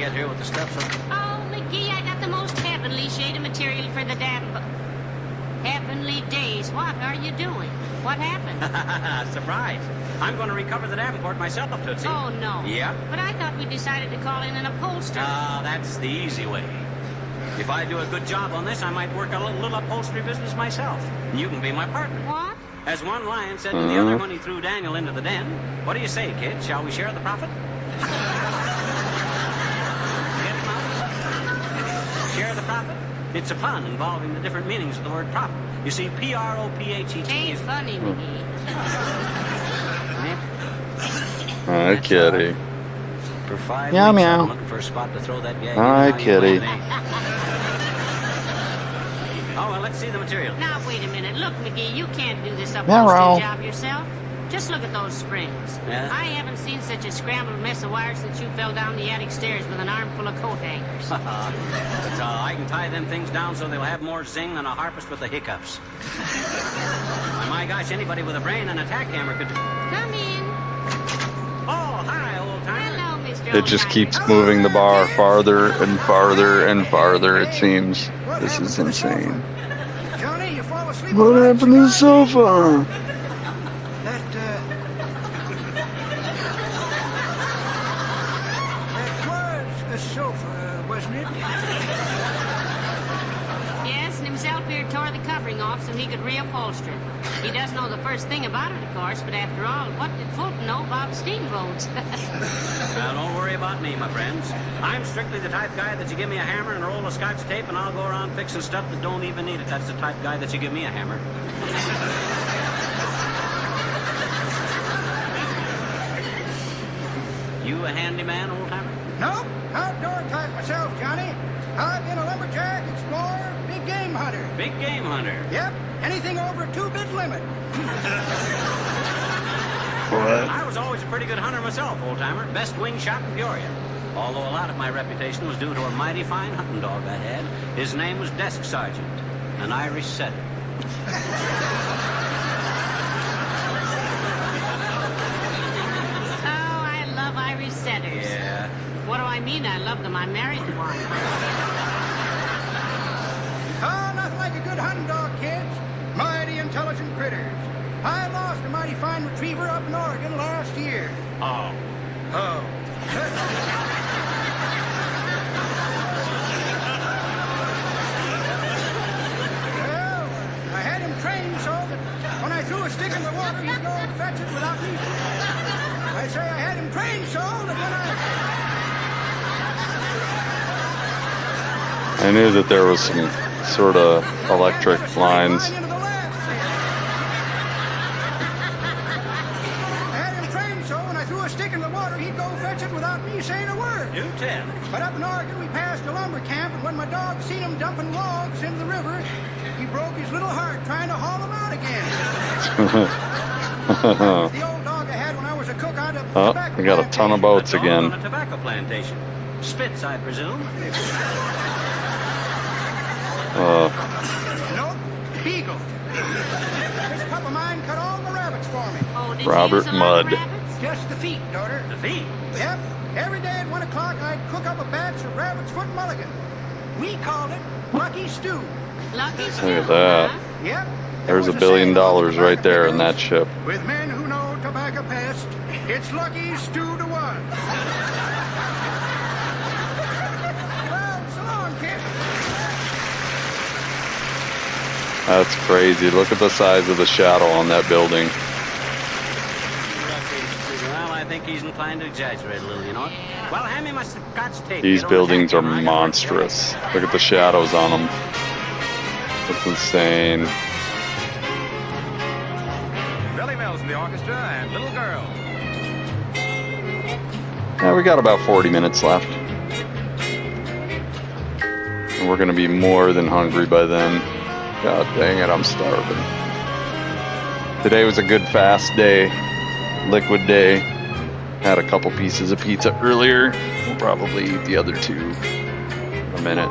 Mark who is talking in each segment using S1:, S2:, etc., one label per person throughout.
S1: get here with the stuff. So...
S2: Oh, McGee, I got the most heavenly shade of material for the dam. Heavenly days. What are you doing? What happened?
S1: Surprise. I'm going to recover the Davenport myself, Tootsie.
S2: Oh, no.
S1: Yep.
S2: But I thought we decided to call in an upholsterer.
S1: Ah, that's the easy way. If I do a good job on this, I might work a little upholstery business myself. And you can be my partner.
S2: What?
S1: As one lion said to the other when he threw Daniel into the den, what do you say, kid? Shall we share the profit? Share the profit? It's a pun involving the different meanings of the word profit. You see, P-R-O-P-H-E-T
S2: Ain't
S1: is...
S2: funny, McGee.
S3: Hi, kitty.
S1: For 5
S3: Meow,
S1: weeks,
S3: meow.
S1: I'm looking for a spot to throw that gag
S3: Hi,
S1: in.
S3: kitty.
S1: Oh, well, let's see the material.
S2: Now, wait a minute. Look, McGee, you can't do this
S3: Meow.
S2: upholstery job yourself. Just look at those springs.
S1: Yeah?
S2: I haven't seen such a scrambled mess of wire since you fell down the attic stairs with an armful of coat hangers.
S1: I can tie them things down so they'll have more zing than a harpist with the hiccups. My gosh, anybody with a brain and a tack hammer could...
S2: Come in.
S1: Oh, hi, old-timer.
S2: Hello, Mr.
S3: It just
S2: Old-Timer.
S3: keeps moving the bar farther and farther and farther, it seems. This is insane.
S4: Johnny, you fall asleep.
S3: What happened to the sofa?
S4: That was a sofa, wasn't it?
S2: Yes, and himself here tore the covering off so he could reupholster it. He doesn't know the first thing about it, of course, but after all, what did Fulton know about steamboats?
S1: Now, don't worry about me, my friends. I'm strictly the type guy that you give me a hammer and a roll of scotch tape, and I'll go around fixing stuff that don't even need it. That's the type guy that you give me a hammer. You a handyman, old-timer?
S4: Nope, outdoor type myself, Johnny. I've been a lumberjack, explorer, big game hunter.
S1: Big game hunter.
S4: Yep, anything over a 2-bit limit.
S3: What?
S1: I was always a pretty good hunter myself, old-timer. Best wing shot in Peoria. Although a lot of my reputation was due to a mighty fine hunting dog I had. His name was Desk Sergeant, an Irish setter.
S2: Oh, I love Irish setters.
S1: Yeah.
S2: What do I mean? I love them. I married one.
S4: Oh, nothing like a good hunting dog, kids. Mighty intelligent critters. I lost a mighty fine retriever up in Oregon last year.
S1: Oh.
S4: Oh. Well, I had him trained so that when I threw a stick in the water, he'd go and fetch it without me. I say I had him trained so that when
S3: I knew that there was some sort of electric lines.
S4: I had him trained so when I threw a stick in the water, he'd go fetch it without me saying a word.
S1: Do tell.
S4: But up in Oregon, we passed a lumber camp, and when my dog seen him dumping logs into the river, he broke his little heart trying to haul them out again. The old dog I had when I was a cook out of
S3: Oh, we got a ton of boats
S1: A dog
S3: again.
S1: on a tobacco plantation. Spitz, I presume.
S4: Nope, beagle. This pup of mine cut all the rabbits for me.
S2: Oh, did
S3: Robert
S2: you use a lot of
S3: Mudd.
S2: rabbits?
S4: Just the feet, daughter.
S1: The feet.
S4: Yep, every day at 1 o'clock I'd cook up a batch of rabbit's foot mulligan. We called it Lucky Stew.
S2: Lucky
S3: Look at that.
S2: huh?
S4: Yep.
S3: There's
S4: $1
S3: $1 billion right there in that ship.
S4: With men who know tobacco pest, it's Lucky Stew to one. Well, so long, kid.
S3: That's crazy. Look at the size of the shadow on that building.
S1: Well, I think he's inclined to exaggerate a little, you know. Well, hand me my scotch tape.
S3: These
S1: Get on the
S3: buildings are
S1: jack camera. I gotta work
S3: monstrous. Look at the shadows on them. That's insane.
S5: Billy Mills in the orchestra and Little Girl.
S3: Yeah, we got about 40 minutes left. And we're going to be more than hungry by then. God dang it, I'm starving. Today was a good fast day. Liquid day. Had a couple pieces of pizza earlier. We'll probably eat the other two in a minute.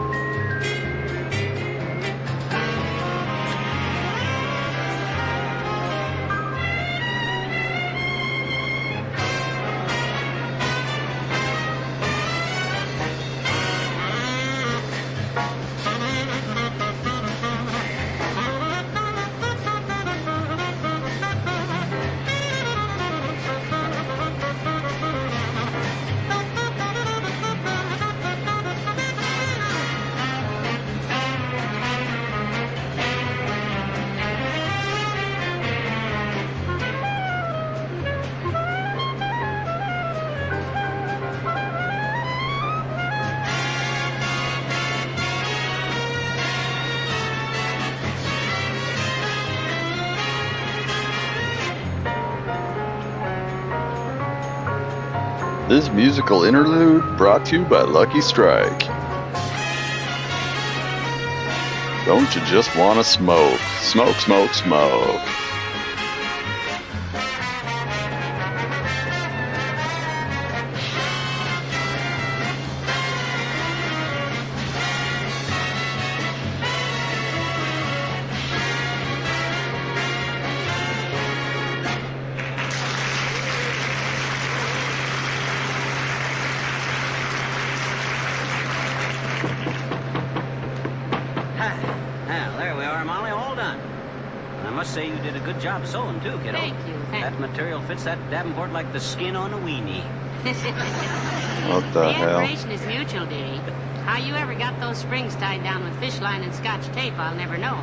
S3: This musical interlude brought to you by Lucky Strike. Don't you just want to smoke? Smoke, smoke, smoke.
S1: Well, there we are, Molly, all done. And I must say you did a good job sewing, too, kiddo.
S2: Thank you.
S1: That material fits that Davenport like the skin on a weenie.
S3: What the hell?
S2: admiration is mutual, dearie. How you ever got those springs tied down with fish line and scotch tape, I'll never know.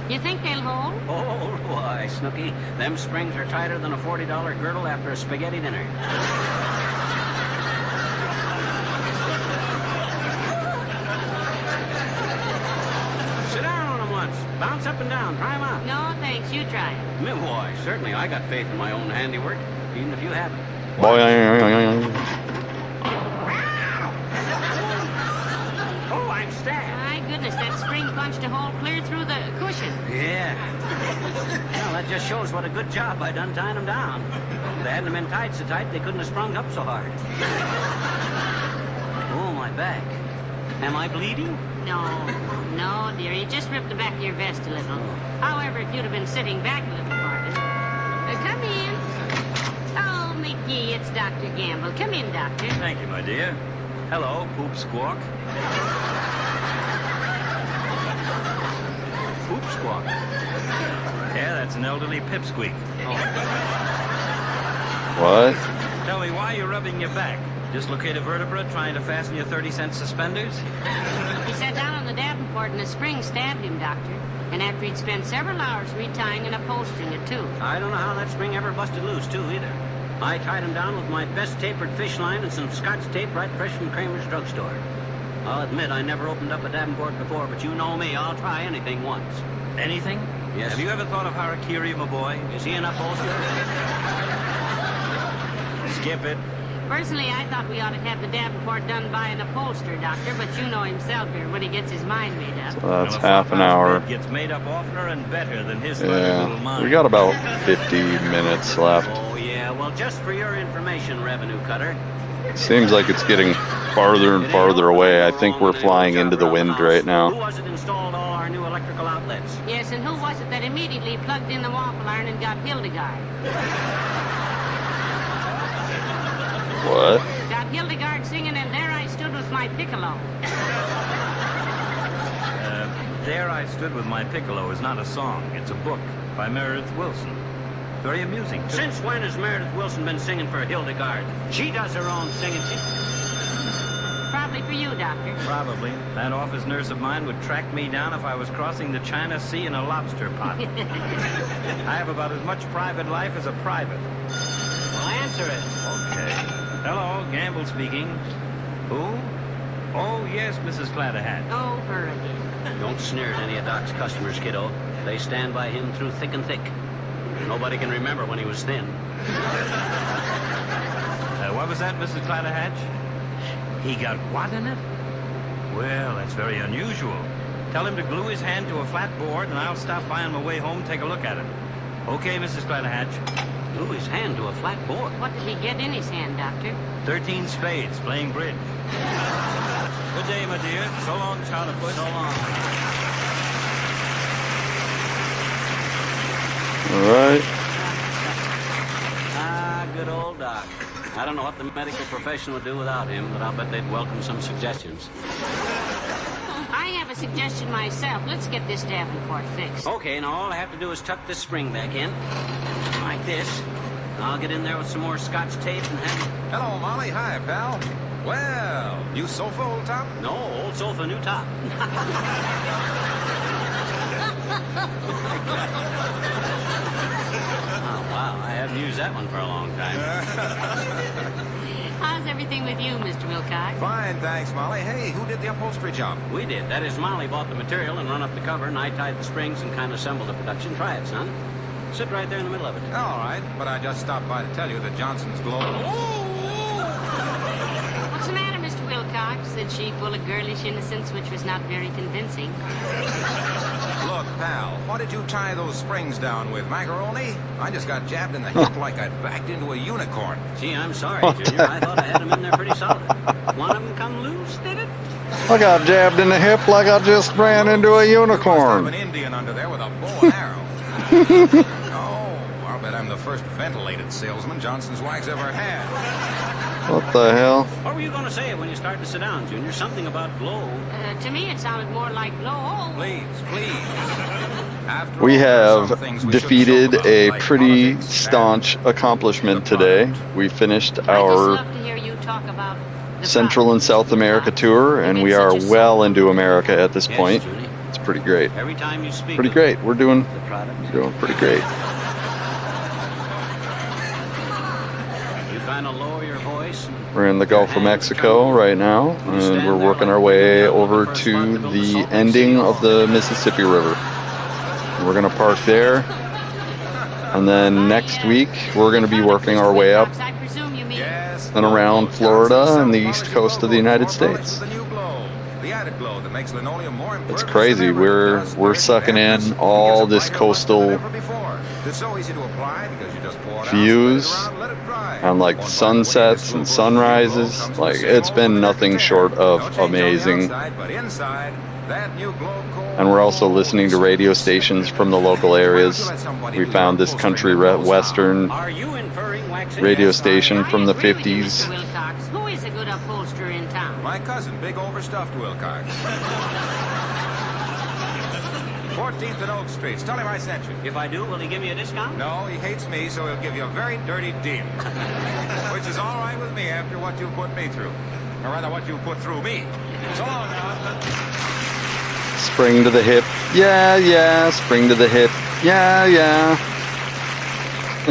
S2: You think they'll hold?
S1: Oh, why, Snooky. Them springs are tighter than a $40 girdle after a spaghetti dinner. Sit down on them once. Bounce up and down. Try 'em out.
S2: No, thanks. You try it.
S1: Me, why, certainly. I got faith in my own handiwork, even if you haven't.
S3: Boy,
S1: Oh, I'm stabbed.
S2: My goodness, that spring punched a hole clear through the cushion.
S1: Yeah. Well, that just shows what a good job I done tying them down. If they hadn't been tied so tight, they couldn't have sprung up so hard. Oh, my back. Am I bleeding?
S2: No, dear. You just ripped the back of your vest a little. However, if you'd have been sitting back a little farther. Come in. Oh, McGee, it's Dr. Gamble. Come in, Doctor.
S5: Thank you, my dear. Hello, Poop Squawk.
S1: Poop squawk.
S5: Yeah, that's an elderly pipsqueak.
S3: what?
S5: Tell me, why are you rubbing your back? Dislocate a vertebra trying to fasten your 30-cent suspenders?
S2: He sat down on the Davenport and a spring stabbed him, Doctor. And after he'd spent several hours retying and upholstering it, too.
S1: I don't know how that spring ever busted loose, too, either. I tied him down with my best tapered fish line and some scotch tape right fresh from Kramer's drugstore. I'll admit I never opened up a Davenport before, but you know me, I'll try anything once.
S5: Anything?
S1: Yes.
S5: Have you ever thought of harakiri, my boy?
S1: Is he an upholsterer?
S5: Skip it.
S2: Personally, I thought we ought to have the Davenport done by an upholsterer, Doctor, but you know himself here when he gets his mind made up.
S3: That's
S5: Well, a
S3: half an
S5: flophouse
S3: hour.
S5: bed gets made up oftener and better than his little
S3: Yeah,
S5: mind.
S3: we got about 50 minutes left.
S1: Oh, yeah. Well, just for your information, Revenue Cutter.
S3: Seems like it's getting farther and farther away. I think we're flying into the wind right
S1: Who
S3: now.
S1: was it installed all our new electrical outlets?
S2: Yes, and who was it that immediately plugged in the waffle iron and got Hildegard?
S3: What?
S2: Got Hildegard singing, and there I stood with my piccolo.
S5: There I Stood with My Piccolo is not a song. It's a book by Meredith Wilson. Very amusing, too.
S1: Since when has Meredith Wilson been singing for Hildegard? She does her own singing.
S2: Probably for you, Doctor.
S5: Probably. That office nurse of mine would track me down if I was crossing the China Sea in a lobster pot. I have about as much private life as a private.
S1: Well, answer it.
S5: Okay. Hello, Gamble speaking. Who? Oh, yes, Mrs. Clatterhatch.
S2: Oh, her again.
S1: Don't sneer at any of Doc's customers, kiddo. They stand by him through thick and thick. Nobody can remember when he was thin.
S5: What was that, Mrs. Clatterhatch? He got what in it? Well, that's very unusual. Tell him to glue his hand to a flat board, and I'll stop by on my way home and take a look at it. Okay, Mrs. Clatterhatch.
S1: Glue his hand to a flat board.
S2: What did he get in his hand, Doctor?
S5: 13 spades, playing bridge. Good day, my dear. So long, Charlaput. So long.
S3: All right.
S1: Ah, good old Doc. I don't know what the medical profession would do without him, but I'll bet they'd welcome some suggestions.
S2: I have a suggestion myself. Let's get this Davenport fixed.
S1: Okay, now all I have to do is tuck this spring back in. Like this. I'll get in there with some more scotch tape and have...
S6: Hello, Molly. Hi, pal. Well, new sofa, old top?
S1: No, old sofa, new top. Oh, wow, I haven't used that one for a long time.
S2: How's everything with you, Mr. Wilcox?
S6: Fine, thanks, Molly. Hey, who did the upholstery job?
S1: We did. That is, Molly bought the material and run up the cover, and I tied the springs and kind of assembled the production. Try it, son. Sit right there in the middle of it.
S6: All right, but I just stopped by to tell you that Johnson's glowing.
S2: said she, full of girlish innocence, which was not very convincing.
S6: Look, pal, what did you tie those springs down with, macaroni? I just got jabbed in the hip like I'd backed into a unicorn.
S1: Gee, I'm sorry, Junior. I thought I had them in there pretty solid. One of them come loose, did it?
S3: I got jabbed in the hip like I just ran into a
S6: You must have
S3: unicorn.
S6: an Indian under there with a bow and arrow. Oh, I'll bet I'm the first ventilated salesman Johnson's wives ever had.
S3: What the hell?
S1: What were you going to say when you started to sit down, Junior? Something about glow.
S2: To me, it sounded more like blow.
S6: Please, please. After
S3: We
S6: all, there are some
S3: have
S6: things we shouldn't
S3: defeated
S6: joke about,
S3: a
S6: like
S3: pretty
S6: politics,
S3: staunch accomplishment
S6: the
S3: today.
S6: product.
S3: We finished
S2: I just
S3: our
S2: love to hear you talk about the
S3: Central and
S2: product.
S3: South America tour, and
S2: You've
S3: we
S2: been
S3: are
S2: such a
S3: well
S2: soul.
S3: into America at this
S1: Yes,
S3: point.
S1: Junie.
S3: It's pretty great.
S1: Every time you speak
S3: Pretty
S1: of
S3: great. We're doing
S1: the product,
S3: pretty great.
S1: you kind of lower your voice. And
S3: We're in the Gulf of Mexico right now, and we're working our way over to the ending of the Mississippi River. We're gonna park there, and then next week we're gonna be working our way up
S2: I presume you mean
S6: Yes,
S3: and around
S6: Johnson
S3: Florida and the
S6: self-polished
S3: east coast of the
S6: logo,
S3: United
S6: more products
S3: States.
S6: with the new glow. The added glow that makes linoleum more
S3: It's
S6: impervious
S3: crazy.
S6: than ever.
S3: We're
S6: Does
S3: we're
S6: dirt
S3: sucking
S6: dampness
S3: in
S6: and
S3: all
S6: gives a
S3: this
S6: brighter luster than
S3: coastal
S6: ever before. It's so easy to apply because you just pour it out,
S3: views
S6: spread it around, let it dry.
S3: and like
S6: Oh, by the way,
S3: sunsets
S6: this
S3: and
S6: glow
S3: sunrises.
S6: comes with
S3: Like
S6: the same
S3: it's
S6: old
S3: been
S6: with a
S3: nothing
S6: different
S3: short
S6: tear.
S3: of
S6: No change on the
S3: amazing.
S6: outside, but inside, that new glow coat.
S3: And we're also listening to radio stations from the local areas. We found this country western
S1: are you inferring waxing?
S3: radio
S1: Yes, I am.
S3: station from the
S2: I agree with you,
S3: 50s.
S2: Mr. Wilcox. Who is a good upholsterer in town?
S6: My cousin, big overstuffed Wilcox. 14th and Oak Streets. Tell him I sent you.
S1: If I do, will he give me a discount?
S6: No, he hates me, so he'll give you a very dirty deal. Which is all right with me after what you put me through. Or rather, what you put through me. So long now.
S3: Spring to the hip. Yeah, yeah. Spring to the hip. Yeah, yeah.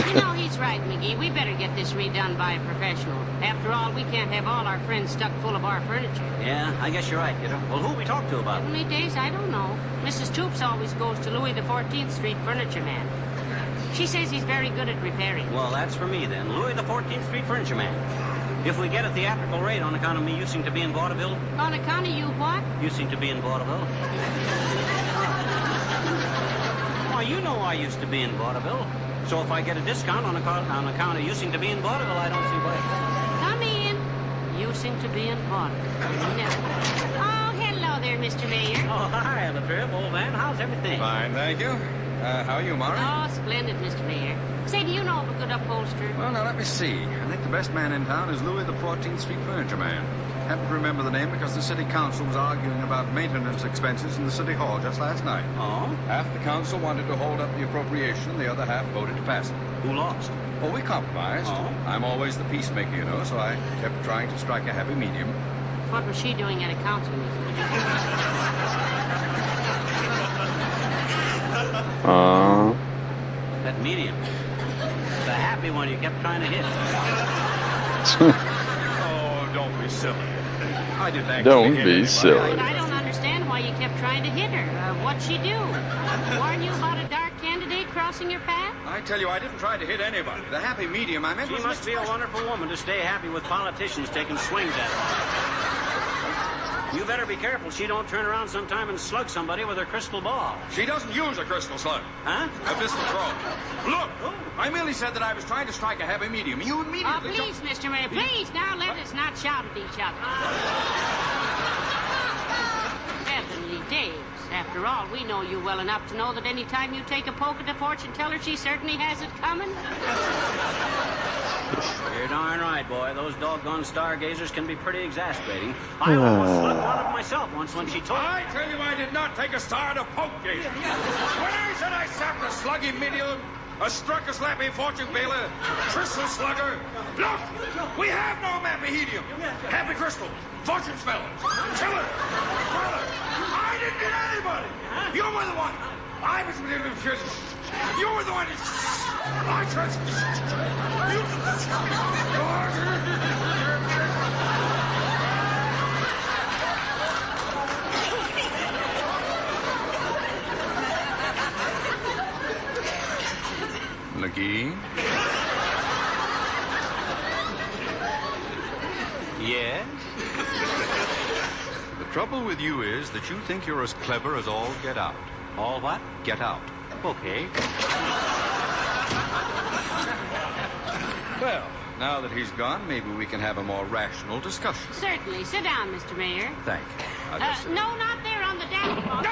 S2: You know, he's right, McGee. We better get this redone by a professional. After all, we can't have all our friends stuck full of our furniture.
S1: Yeah, I guess you're right, kiddo. Well, who we talk to about it?
S2: Heavenly days, I don't know. Mrs. Toops always goes to Louis the 14th Street Furniture Man. She says he's very good at repairing.
S1: Well, that's for me then. Louis the 14th Street Furniture Man. If we get a theatrical rate on account of me using to be in vaudeville,
S2: On account of you what?
S1: using to be in vaudeville. Why, you know I used to be in vaudeville. So if I get a discount on account of using to be in vaudeville, I don't see why.
S2: Come in. You seem to be in vaudeville. No. Oh, hello there, Mr. Mayor.
S1: Oh, hi, Latrip, old man. How's everything?
S6: Fine, thank you. How are you, Maury?
S2: Oh, splendid, Mr. Mayor. Say, do you know of a good upholsterer?
S7: Well, now let me see. I think the best man in town is Louis the 14th Street Furniture Man. Happen to remember the name because the city council was arguing about maintenance expenses in the city hall just last night.
S1: Oh?
S7: Half the council wanted to hold up the appropriation, the other half voted to pass it.
S1: Who lost?
S7: Well, we compromised.
S1: Oh.
S7: I'm always the peacemaker, you know, so I kept trying to strike a happy medium.
S2: What was she doing at a council meeting?
S1: That medium. The happy one you kept trying to hit.
S6: Oh, don't be silly. I didn't actually
S3: Don't
S6: hit
S3: be
S6: anybody.
S3: silly.
S2: I don't understand why you kept trying to hit her. What'd she do? Warn you about a dark candidate crossing your path?
S7: I tell you, I didn't try to hit anybody. The happy medium I meant
S1: She
S7: was
S1: must be a wonderful woman to stay happy with politicians taking swings at her. You better be careful she don't turn around sometime and slug somebody with her crystal ball.
S7: She doesn't use a crystal slug.
S1: Huh?
S7: A pistol throw. Look, I merely said that I was trying to strike a happy medium. You
S2: Oh,
S7: immediately...
S2: please, Mr. Mayor, please, now let us not shout at each other. Heavenly days. After all, we know you well enough to know that any time you take a poke at the fortune teller, she certainly has it coming.
S1: You're darn right, boy. Those doggone stargazers can be pretty exasperating. I almost slugged one of them myself once when she told me.
S7: I tell you, I did not take a star to poke gazer. When I said I sapped a sluggy medium, a struck a slappy fortune veiler, crystal slugger. Look, we have no mappy-hedium. Happy crystal, fortune speller, chiller, speller. I didn't get anybody. You were the one. I was with you. You were the one. I trust McGee?
S1: Yes?
S6: Trouble with you is that you think you're as clever as all get out.
S1: All what?
S6: Get out.
S1: Okay.
S6: Well, now that he's gone, maybe we can have a more rational discussion.
S2: Certainly. Sit down, Mr. Mayor.
S6: Thank you. I'll just sit
S2: No, not there on the dashboard.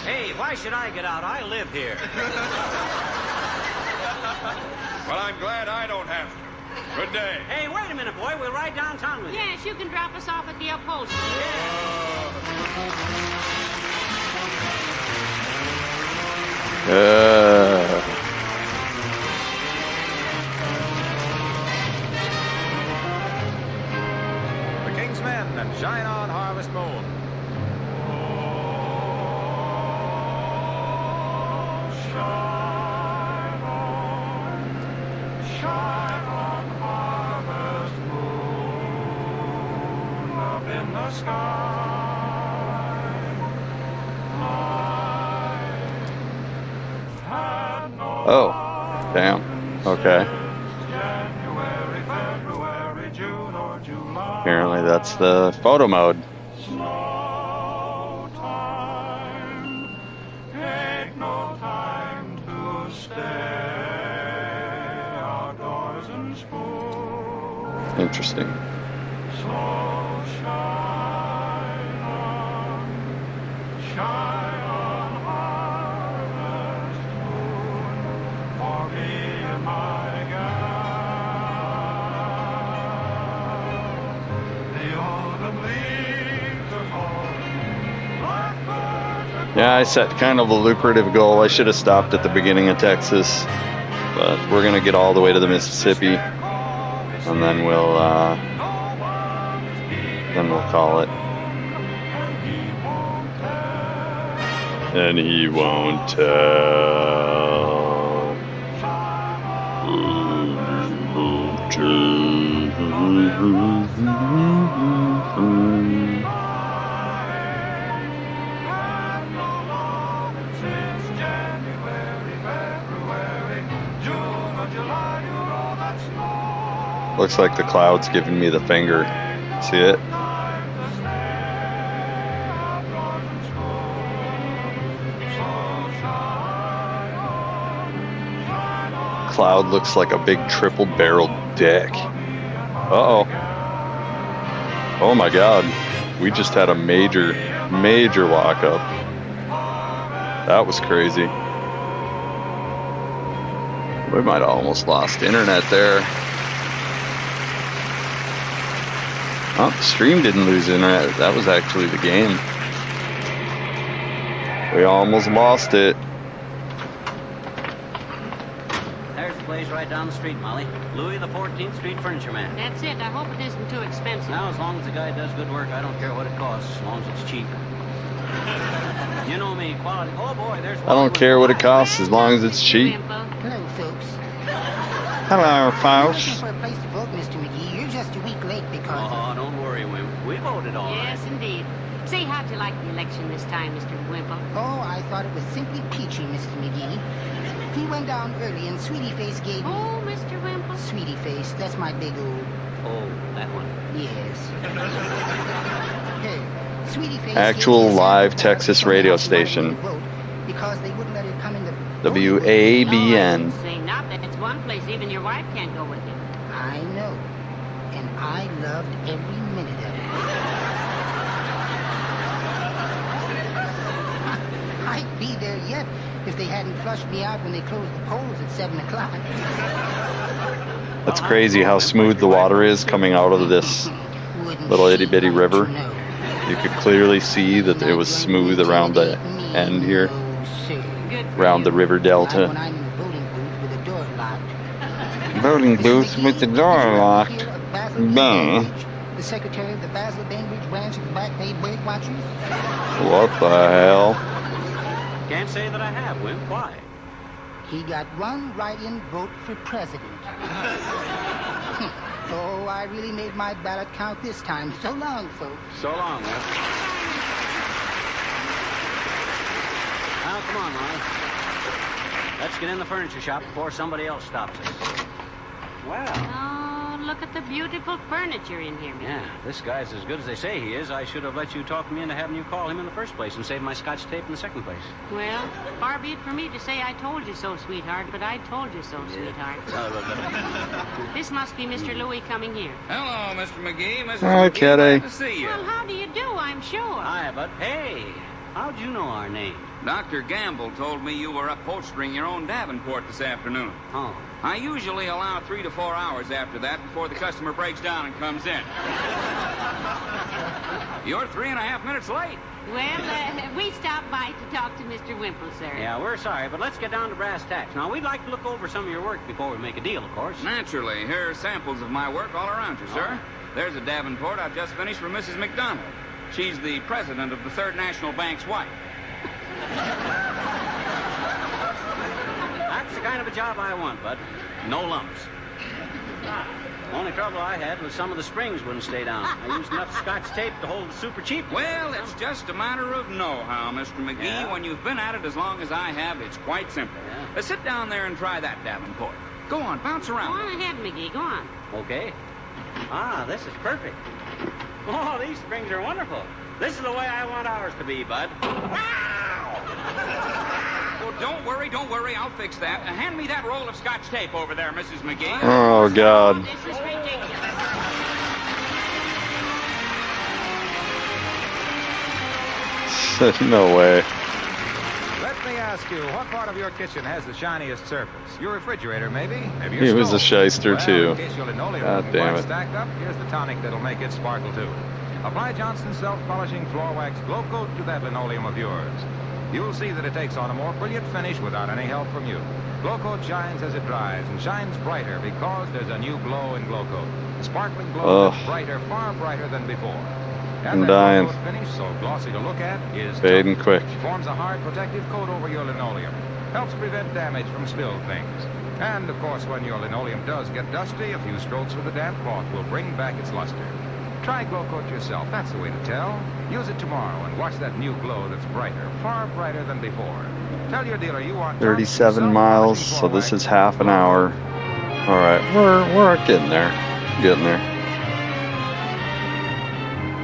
S1: Hey, why should I get out? I live here.
S7: Well, I'm glad I don't have to. Good day.
S1: Hey, wait a minute, boy. We'll ride downtown with you.
S2: Yes, you can drop us off at the upholstery.
S6: The King's Men and Shine On Harvest Moon.
S7: Shine on, harvest moon up in the sky.
S3: Oh, damn. Okay.
S7: January, February, June, or July.
S3: Apparently that's the photo mode.
S7: No time, ain't no time to stay outdoors and spoon.
S3: Interesting.
S7: So shine on, harvest moon, for me and my gal. The autumn leaves are falling, blackbirds are
S3: Yeah, I set kind of a lucrative goal. I should have stopped at the beginning of Texas, but we're gonna get all the way to the Mississippi, and then we'll call it. And he won't tell.
S7: since January, February, June or July, you know that snow.
S3: Looks like the cloud's giving me the finger. See it? Cloud looks like a big triple-barreled dick. Uh-oh. Oh my god. We just had a major lockup. That was crazy. We might have almost lost internet there. Oh, the stream didn't lose internet. That was actually the game. We almost lost it.
S1: There's the place right down the street, Molly. Louis the 14th Street Furniture Man.
S2: That's it. I hope it isn't too expensive.
S1: Now, as long as the guy does good work, I don't care what it costs, as long as it's cheap. You know me, quality. Oh boy, there's.
S3: I don't care what it costs as long as it's cheap.
S8: Hello, folks.
S3: Hello,
S8: Looking
S3: folks.
S8: for a place to vote, Mr. McGee. You're just a week late because
S1: Oh, don't worry, Wimp. We voted all right.
S2: Yes, indeed. Say, how'd you like the election this time, Mr. Wimple?
S8: Oh, I thought it was simply peachy, Mr. McGee. He went down early and Sweetie Face gave me...
S2: Oh, Mr. Wimple.
S8: Sweetie Face, that's my big old...
S1: Oh, that one.
S8: Yes. Hey, Sweetie Face
S3: Actual
S8: gave me a
S3: live
S8: sample ballot
S3: Texas
S8: to show me
S3: radio
S8: how she wanted me to
S3: station.
S8: vote because they wouldn't let her come in the...
S3: WABN.
S2: Say not that it's one place even your wife can't go with you.
S8: I know. And I loved every minute of it. I'd be there yet if they hadn't flushed me out when they closed the polls at 7 o'clock.
S3: That's crazy how smooth the water is coming out of this
S8: Wouldn't
S3: little
S8: she
S3: itty bitty
S8: like to
S3: river.
S8: know?
S3: You could clearly see that it was smooth around the end here,
S8: No, sir.
S2: Good for
S3: around
S2: you.
S3: the river
S8: Not when
S3: delta.
S8: I'm in the voting booth with the door locked.
S3: Voting booth with the door locked. Bah.
S8: The secretary of the Basil Bainbridge branch of the Back Bay Bird Watchers?
S3: What the hell?
S1: Can't say that I have, Wimp. Why?
S8: He got one write-in vote for president. Oh, I really made my ballot count this time. So long, folks.
S1: So long, Wimp. Now, come on, Molly. Let's get in the furniture shop before somebody else stops us. Well,
S2: Oh, look at the beautiful furniture in here, McGee.
S1: Yeah, this guy's as good as they say he is. I should have let you talk me into having you call him in the first place and save my Scotch tape in the second place.
S2: Well, far be it for me to say I told you so, sweetheart, but I told you so, sweetheart. This must be Mr. Louis coming here.
S6: Hello, Mr. McGee. Mrs.
S3: Hi,
S6: McGee,
S3: Kitty.
S6: glad to see you.
S2: Well, how do you do, I'm sure.
S1: Hi, but hey, how'd you know our name?
S6: Dr. Gamble told me you were upholstering your own Davenport this afternoon.
S1: Oh.
S6: I usually allow 3 to 4 hours after that before the customer breaks down and comes in. You're 3.5 minutes late.
S2: Well, we stopped by to talk to Mr. Wimple, sir.
S1: Yeah, we're sorry, but let's get down to brass tacks. Now, we'd like to look over some of your work before we make a deal, of course.
S6: Naturally. Here are samples of my work all around you, sir. There's a Davenport I've just finished for Mrs. McDonald. She's the president of the Third National Bank's wife.
S1: That's the kind of a job I want, bud. No lumps. Only trouble I had was some of the springs wouldn't stay down. I used enough Scotch tape to hold it super cheap.
S6: Well, it's just a matter of know-how, Mr. McGee.
S1: Yeah?
S6: When you've been at it as long as I have, it's quite simple.
S1: Yeah.
S6: Sit down there and try that Davenport. Go on, bounce
S2: Go
S6: around.
S2: on ahead, McGee, go on.
S1: Okay. Ah, this is perfect. Oh, these springs are wonderful. This is the way I want ours to be, bud.
S6: Oh, don't worry. I'll fix that. Hand me that roll of Scotch tape over there, Mrs. McGee.
S3: Oh, God.
S2: This is ridiculous.
S3: No way.
S6: Let me ask you, what part of your kitchen has the shiniest surface? Your refrigerator, maybe? Maybe your
S3: He was a
S6: stove?
S3: shyster,
S6: Well,
S3: too.
S6: in case your linoleum
S3: God
S6: isn't
S3: damn
S6: quite
S3: it.
S6: stacked up, here's the tonic that'll make it sparkle, too. Apply Johnson's self-polishing floor wax glow coat to that linoleum of yours. You'll see that it takes on a more brilliant finish without any help from you. Glow coat shines as it dries and shines brighter because there's a new glow in glow coat. Sparkling glow that's brighter, far brighter than before. And
S3: I'm
S6: that
S3: dying.
S6: glow coat finish, so glossy to look at, is
S3: Fading
S6: tough.
S3: quick.
S6: Forms a hard protective coat over your linoleum. Helps prevent damage from spilled things. And, of course, when your linoleum does get dusty, a few strokes with a damp cloth will bring back its luster. Try Glow Coat yourself. That's the way to tell. Use it tomorrow and watch that new glow that's brighter, far brighter than before. Tell your dealer you want
S3: 37 miles, so this is half an hour. All right, we're getting there. Getting there.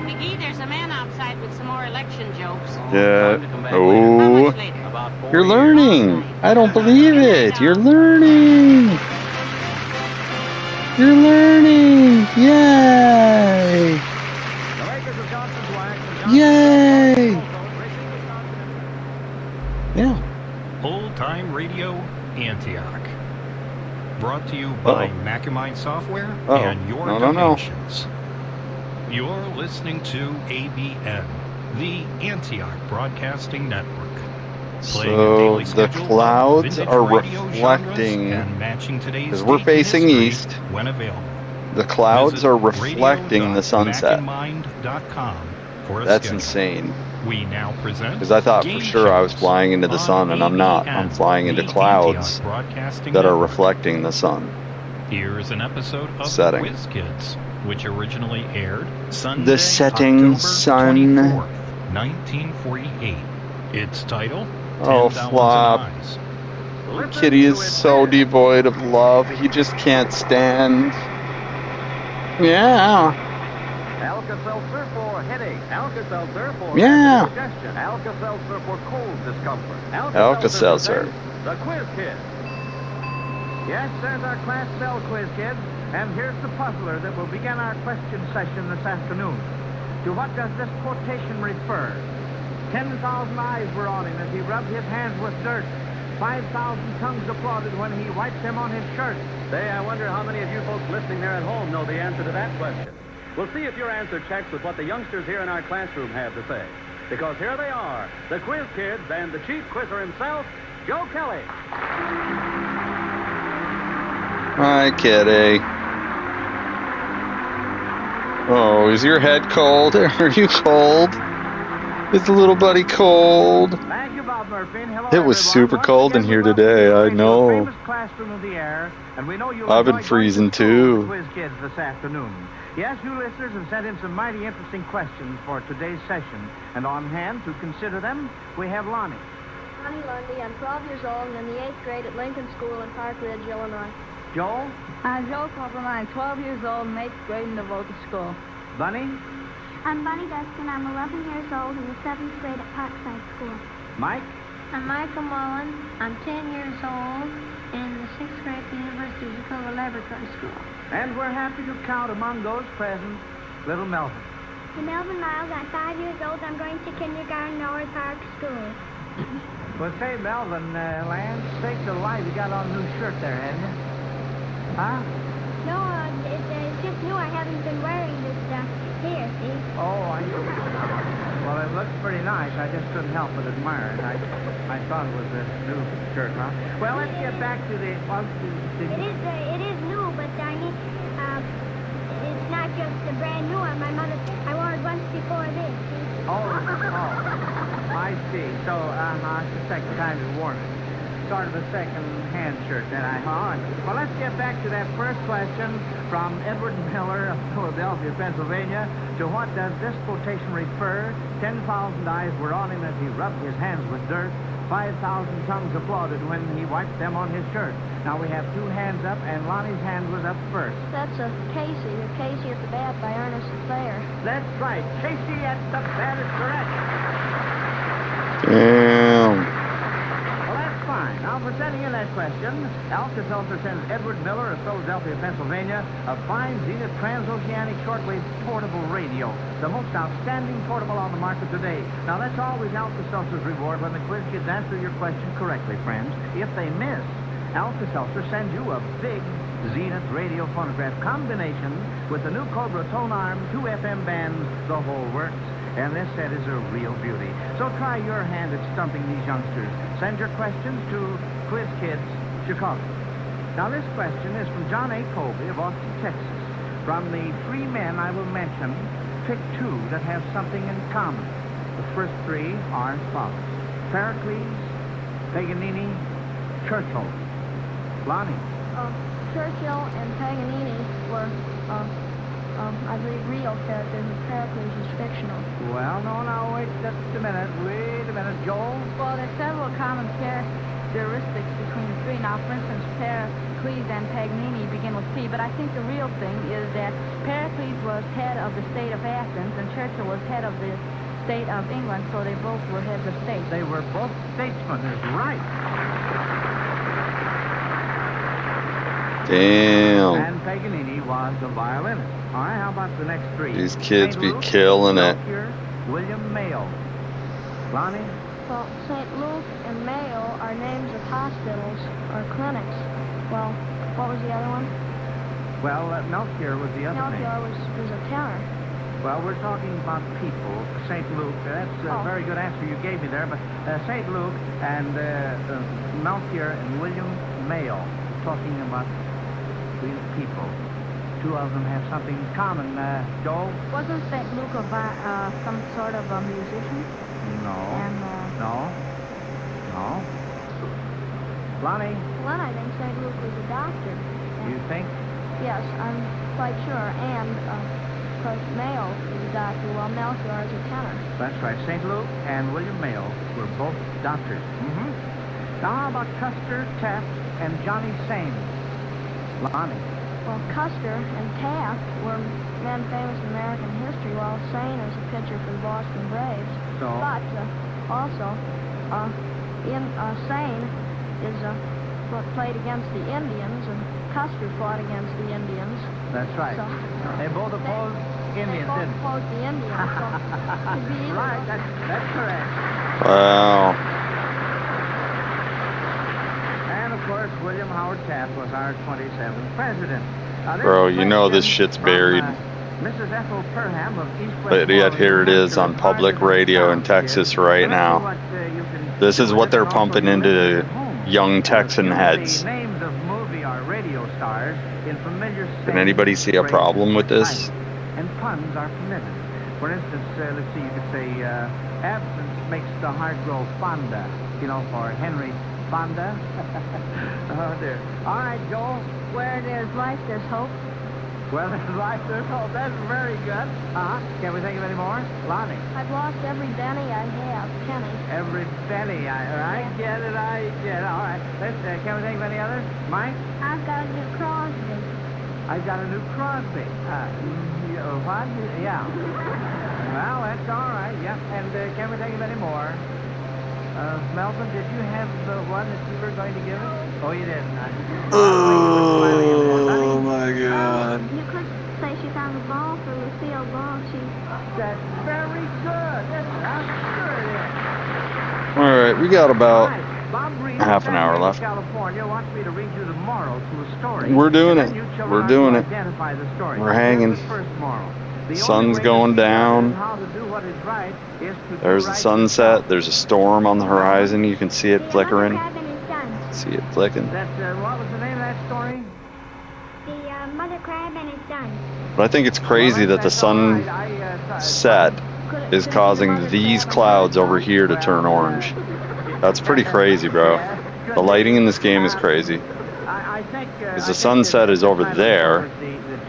S2: McGee, there's a man outside with some more election jokes.
S3: Yeah.
S1: Time to come back
S2: How
S3: Oh,
S2: much later?
S1: About 4
S3: you're
S1: years.
S3: learning. I don't believe it. You're learning. You're learning. Yay.
S6: The makers of Johnson's Wax and Johnson's
S3: Yay.
S6: Glow Coat, Racing Wisconsin.
S3: Yeah.
S9: Old Time Radio Antioch. Brought to you by Macamine Software and your
S3: No.
S9: donations. You're listening to ABN, the Antioch Broadcasting Network. Playing a
S3: So
S9: daily
S3: the
S9: schedule of
S3: clouds
S9: vintage
S3: are
S9: radio
S3: reflecting,
S9: genres and matching today's
S3: because we're
S9: date and
S3: facing
S9: history
S3: east.
S9: when available.
S3: The clouds
S9: Visit
S3: are reflecting the sunset.
S9: radio.macamind.com for a
S3: That's
S9: schedule.
S3: insane.
S9: We now present
S3: Because I thought for
S9: game
S3: sure I was
S9: shows
S3: flying into the
S9: on
S3: sun, and I'm not. I'm
S9: ABN,
S3: flying into
S9: the
S3: clouds
S9: Antioch Broadcasting
S3: that are
S9: Network.
S3: reflecting the sun.
S9: Here's an episode of
S3: Setting.
S9: Quiz Kids, which originally aired Sunday,
S3: The setting
S9: October
S3: sun.
S9: 24th, 1948. Its title,
S3: Oh,
S9: 10,000
S3: flop.
S9: Eyes.
S3: Kitty is so devoid of love. He just can't stand. Yeah.
S10: Alka-Seltzer for headache. Alka-Seltzer for
S3: Yeah.
S10: indigestion. Alka-Seltzer for cold discomfort.
S3: Alka-Seltzer.
S10: presents The Quiz Kid. Yes, there's our Class Bell Quiz Kid. And here's the puzzler that will begin our question session this afternoon. To what does this quotation refer? 10,000 eyes were on him as he rubbed his hands with dirt. 5,000 tongues applauded when he wiped them on his shirt.
S11: Say, I wonder how many of you folks listening there at home know the answer to that question. We'll see if your answer checks with what the youngsters here in our classroom have to say. Because here they are, the Quiz Kids and the chief quizzer himself, Joe Kelly.
S3: Hi, Kitty. Oh, is your head cold? Are you cold? Is the little buddy cold?
S10: Thank you, Bob Murphy. And hello,
S3: It was
S10: everyone.
S3: super
S10: Once
S3: cold
S10: again,
S3: in here
S10: we welcome
S3: today,
S10: you
S3: I
S10: to the
S3: know.
S10: famous classroom of the air, and we know you'll
S3: I've been
S10: enjoy
S3: freezing
S10: going to school
S3: too.
S10: with Quiz Kids this afternoon. Yes, you listeners have sent in some mighty interesting questions for today's session, and on hand to consider them, we have Lonnie.
S12: Lonnie Lundy. I'm 12 years old and in the 8th grade at Lincoln School in Park Ridge, Illinois.
S10: Joel?
S12: Joe Cooper. I'm 12 years old and 8th grade in the vocal school.
S10: Bunny?
S13: I'm Bunny Dustin. I'm 11 years old in the 7th grade at Parkside School.
S10: Mike?
S13: I'm Michael Mullen. I'm 10 years old in the 6th grade at the University of Dakota Laboratory School.
S10: And we're happy to count among those present little Melvin.
S13: I'm Melvin Miles. I'm 5 years old. I'm going to kindergarten Norwood Park School.
S10: Well, say, Melvin, Lance, take the light. You got on a new shirt there, hadn't you? Huh?
S13: No, it's just new. I haven't been wearing this here, see?
S10: Oh, I see. Well, it looks pretty nice. I just couldn't help but admire it. I thought it was a new shirt, huh? Well, let's get back to the...
S13: It is new, but I mean, it's not just a brand new one. My mother, I wore it once before this. See?
S10: Oh, I see. So, it's the second time you worn it. Sort of a second-hand shirt, then all right. Well, let's get back to that first question from Edward Miller of Philadelphia, Pennsylvania. To what does this quotation refer? 10,000 eyes were on him as he rubbed his hands with dirt. 5,000 tongues applauded when he wiped them on his shirt. Now we have two hands up, and Lonnie's hand was up first.
S12: That's Casey. Casey at the Bat by Ernest Thayer.
S10: That's right. Casey at the Bat is correct.
S3: Damn.
S10: Fine. Now, for sending in that question, Alka-Seltzer sends Edward Miller of Philadelphia, Pennsylvania, a fine Zenith transoceanic shortwave portable radio, the most outstanding portable on the market today. Now, that's always Alka-Seltzer's reward when the quiz kids answer your question correctly, friends. If they miss, Alka-Seltzer sends you a big Zenith radio phonograph combination with the new Cobra tone arm, 2 FM bands, the whole works. And this set is a real beauty. So try your hand at stumping these youngsters. Send your questions to Quiz Kids, Chicago. Now, this question is from John A. Colby of Austin, Texas. From the 3 men I will mention, pick 2 that have something in common. The first 3 are as follows: Pericles, Paganini, Churchill. Lonnie.
S12: Churchill and Paganini were... I believe real characters, and Pericles is fictional.
S10: Well, no, wait just a minute. Wait a minute, Joel.
S12: Well, there's several common characteristics between the 3. Now, for instance, Pericles and Paganini begin with P, but I think the real thing is that Pericles was head of the state of Athens, and Churchill was head of the state of England, so they both were heads of state.
S10: They were both statesmen, that's right.
S3: Damn.
S10: And Paganini was the violinist. All right, how about the next 3?
S3: These kids be killing it.
S10: William Mayo. Lonnie?
S12: Well, St. Luke and Mayo are names of hospitals or clinics. Well, what was the other one?
S10: Well, Melchior was the other name.
S12: Melchior was a tenor.
S10: Well, we're talking about people. St. Luke, that's a very good answer you gave me there, but St. Luke and Melchior and William Mayo, talking about these people. 2 of them have something in common. Joel?
S12: Wasn't St. Luke some sort of a musician?
S10: No.
S12: And,
S10: No. Lonnie?
S12: Well, I think St. Luke was a doctor.
S10: You think?
S12: Yes, I'm quite sure. And, because Mayo is a doctor, while Melchior is a tenor.
S10: That's right. St. Luke and William Mayo were both doctors. Mm-hmm. Now, how about Custer, Taft, and Johnny Sains? Lonnie?
S12: Well, Custer and Taft were men famous in American history, while Sain is a pitcher for the Boston Braves.
S10: So?
S12: But also, Sain is played against the Indians, and Custer fought against the Indians.
S10: That's right.
S12: So,
S10: they both opposed Indians, didn't
S12: they? Both opposed the Indians. So it'd be either
S10: right, that's correct.
S3: Wow.
S10: And, of course, William Howard Taft was our 27th president.
S3: Bro, you know this shit's buried.
S10: Mrs. Ethel Perham of East West
S3: But yet here it is on public radio in Texas right now. This is what they're pumping into young Texan heads.
S10: Names of movie or radio stars in familiar
S3: Can anybody see a problem with this?
S10: And puns are permitted. For instance, let's see, you could say, absence makes the heart grow fonda. You know, for Henry Fonda. Oh, dear. All right, Joel.
S12: Where there's life, there's hope.
S10: Well, that's right. Oh, that's very good. Can we think of any more? Lonnie.
S13: I've lost every penny I have. Penny.
S10: Every penny. I get it. All right. Can we think of any others? Mike?
S13: I've got a new Crosby.
S10: I've got a new Crosby. What? Yeah. Well, that's all right. Yep. And can we think of any more? Melvin, did you have the one that you were going to give us? Oh, you didn't.
S3: Oh my God.
S13: You could say she found the ball for Lucille Ball.
S10: That's very good. I'm sure it is.
S3: All right, we got about
S10: Bob Reed,
S3: half an hour left.
S10: California wants me to read you the moral to a story.
S3: We're doing it.
S10: And you children
S3: We're
S10: are
S3: doing
S10: to
S3: it.
S10: identify the story.
S3: We're hanging.
S10: Here's the first moral. The
S3: Sun's
S10: only way
S3: going
S10: to teach
S3: down.
S10: others how to do what is right is to do
S3: There's the
S10: right
S3: sunset. There's a storm on the horizon. You can see it flickering. See it flicking.
S10: That, what was the name of that story?
S13: The mother crab and his son.
S3: But I think it's crazy that the sunset is causing these clouds over here to turn orange. That's pretty crazy, bro. The lighting in this game is crazy. Because the sunset is over there,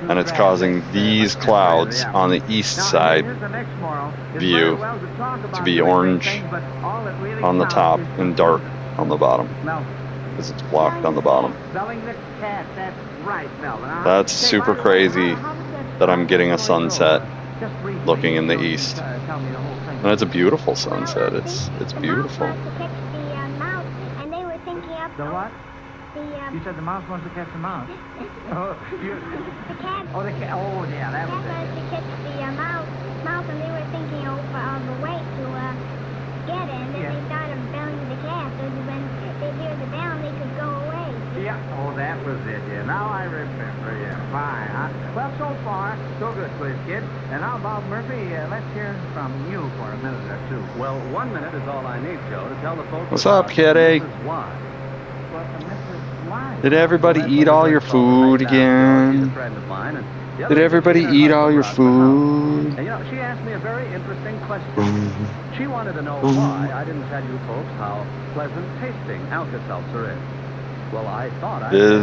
S3: and it's causing these clouds on the east side view to be orange on the top and dark on the bottom. Because it's blocked on the bottom. That's super crazy that I'm getting a sunset looking in the east. And it's a beautiful sunset. It's beautiful.
S10: The what? You said the mouse wants to catch the mouse.
S13: The cat.
S10: Oh, the cat. Oh, yeah, that was
S13: it. To catch the mouse, and they were thinking of a way to get it, and then they started belling the cat, so when they hear the bell, they could go away.
S10: Yeah. Oh, that was it. Yeah. Now I remember. Yeah. Fine. Huh? Well, so far, so good, quiz kid. And now, Bob Murphy, let's hear from you for a minute or two.
S11: Well, 1 minute is all I need, Joe, to tell the folks.
S3: What's up, kitty? Did everybody eat all your food again? Did everybody eat all your food?
S11: And she asked me a very interesting question. She wanted to know why I didn't tell you folks how pleasant tasting Alka-Seltzer is. Well, I thought I did.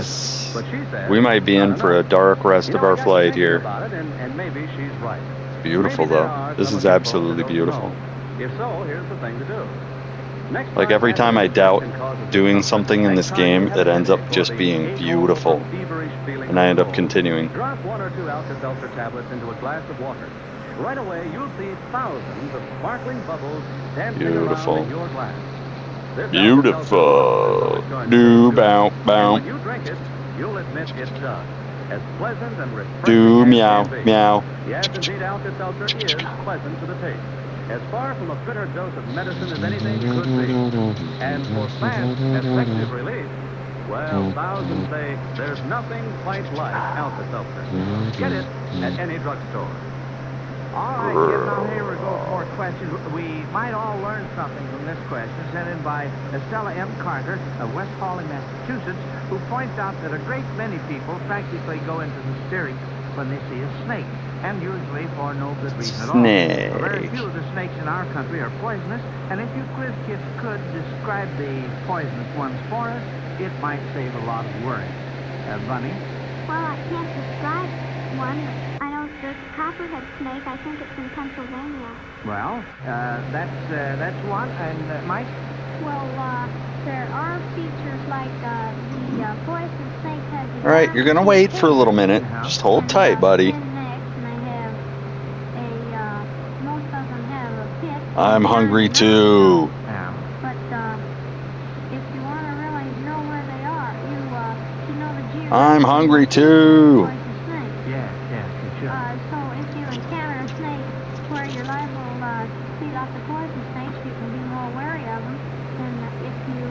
S11: But she said,
S3: We might be in for a dark rest of our flight here.
S11: About it, and maybe she's right.
S3: It's beautiful, though. This is absolutely beautiful.
S11: If so, here's the thing to do.
S3: Like every time I doubt doing something in this game, it ends up just being beautiful. And I end up continuing.
S11: Drop 1 or 2 Alka-Seltzer tablets into a glass of water. Right away, you'll see thousands of sparkling bubbles dancing around in your glass.
S3: Beautiful. Do bow bow.
S11: When you drink it, you'll admit it does. As pleasant and refreshing
S3: Do
S11: as
S3: meow
S11: can be.
S3: meow.
S11: Yes, indeed, Alka-Seltzer is pleasant to the taste. As far from a bitter dose of medicine as anything could be. And for fast, effective relief, well, thousands say there's nothing quite like Alka-Seltzer. Get it at any drugstore.
S10: All right, kids, now here we go for more questions. We might all learn something from this question sent in by Estella M. Carter of West Hawley, Massachusetts, who points out that a great many people practically go into hysterics when they see a snake, and usually for no good reason at all. Very few of the snakes in our country are poisonous, and if you quiz kids could describe the poisonous ones for us, it might save a lot of worry. Bunny?
S13: Well, I can't describe one. I know the copperhead snake. I think it's in Pennsylvania.
S10: Well, that's one. And Mike?
S13: Well, there are features like the poisonous snake has.
S3: All right, you're gonna wait for a little minute. Just hold tight, buddy. I'm hungry too.
S13: But if you want to really know where they are, you know the geography.
S3: I'm hungry too.
S10: Yeah, you should.
S13: So if you encounter a snake where you're liable to feed off the poison snakes, you can be more wary of them than if you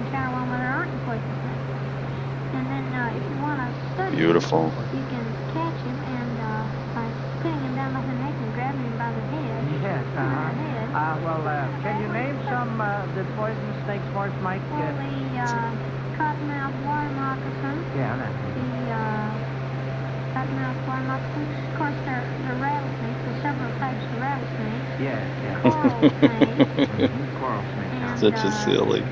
S13: encounter one where there aren't poison snakes. And then if you want to study
S3: Beautiful.
S13: you can catch him and by putting him down like a neck and grabbing him by the head.
S10: Yes, can you name some the poisonous snakes for us, Mike?
S13: Well, the cottonmouth water moccasin.
S10: Yeah, that's
S13: The cottonmouth water moccasin. Of course, they're rattlesnakes. There's several types of rattlesnakes.
S10: Yeah.
S13: Coral snake.
S3: Such a silly.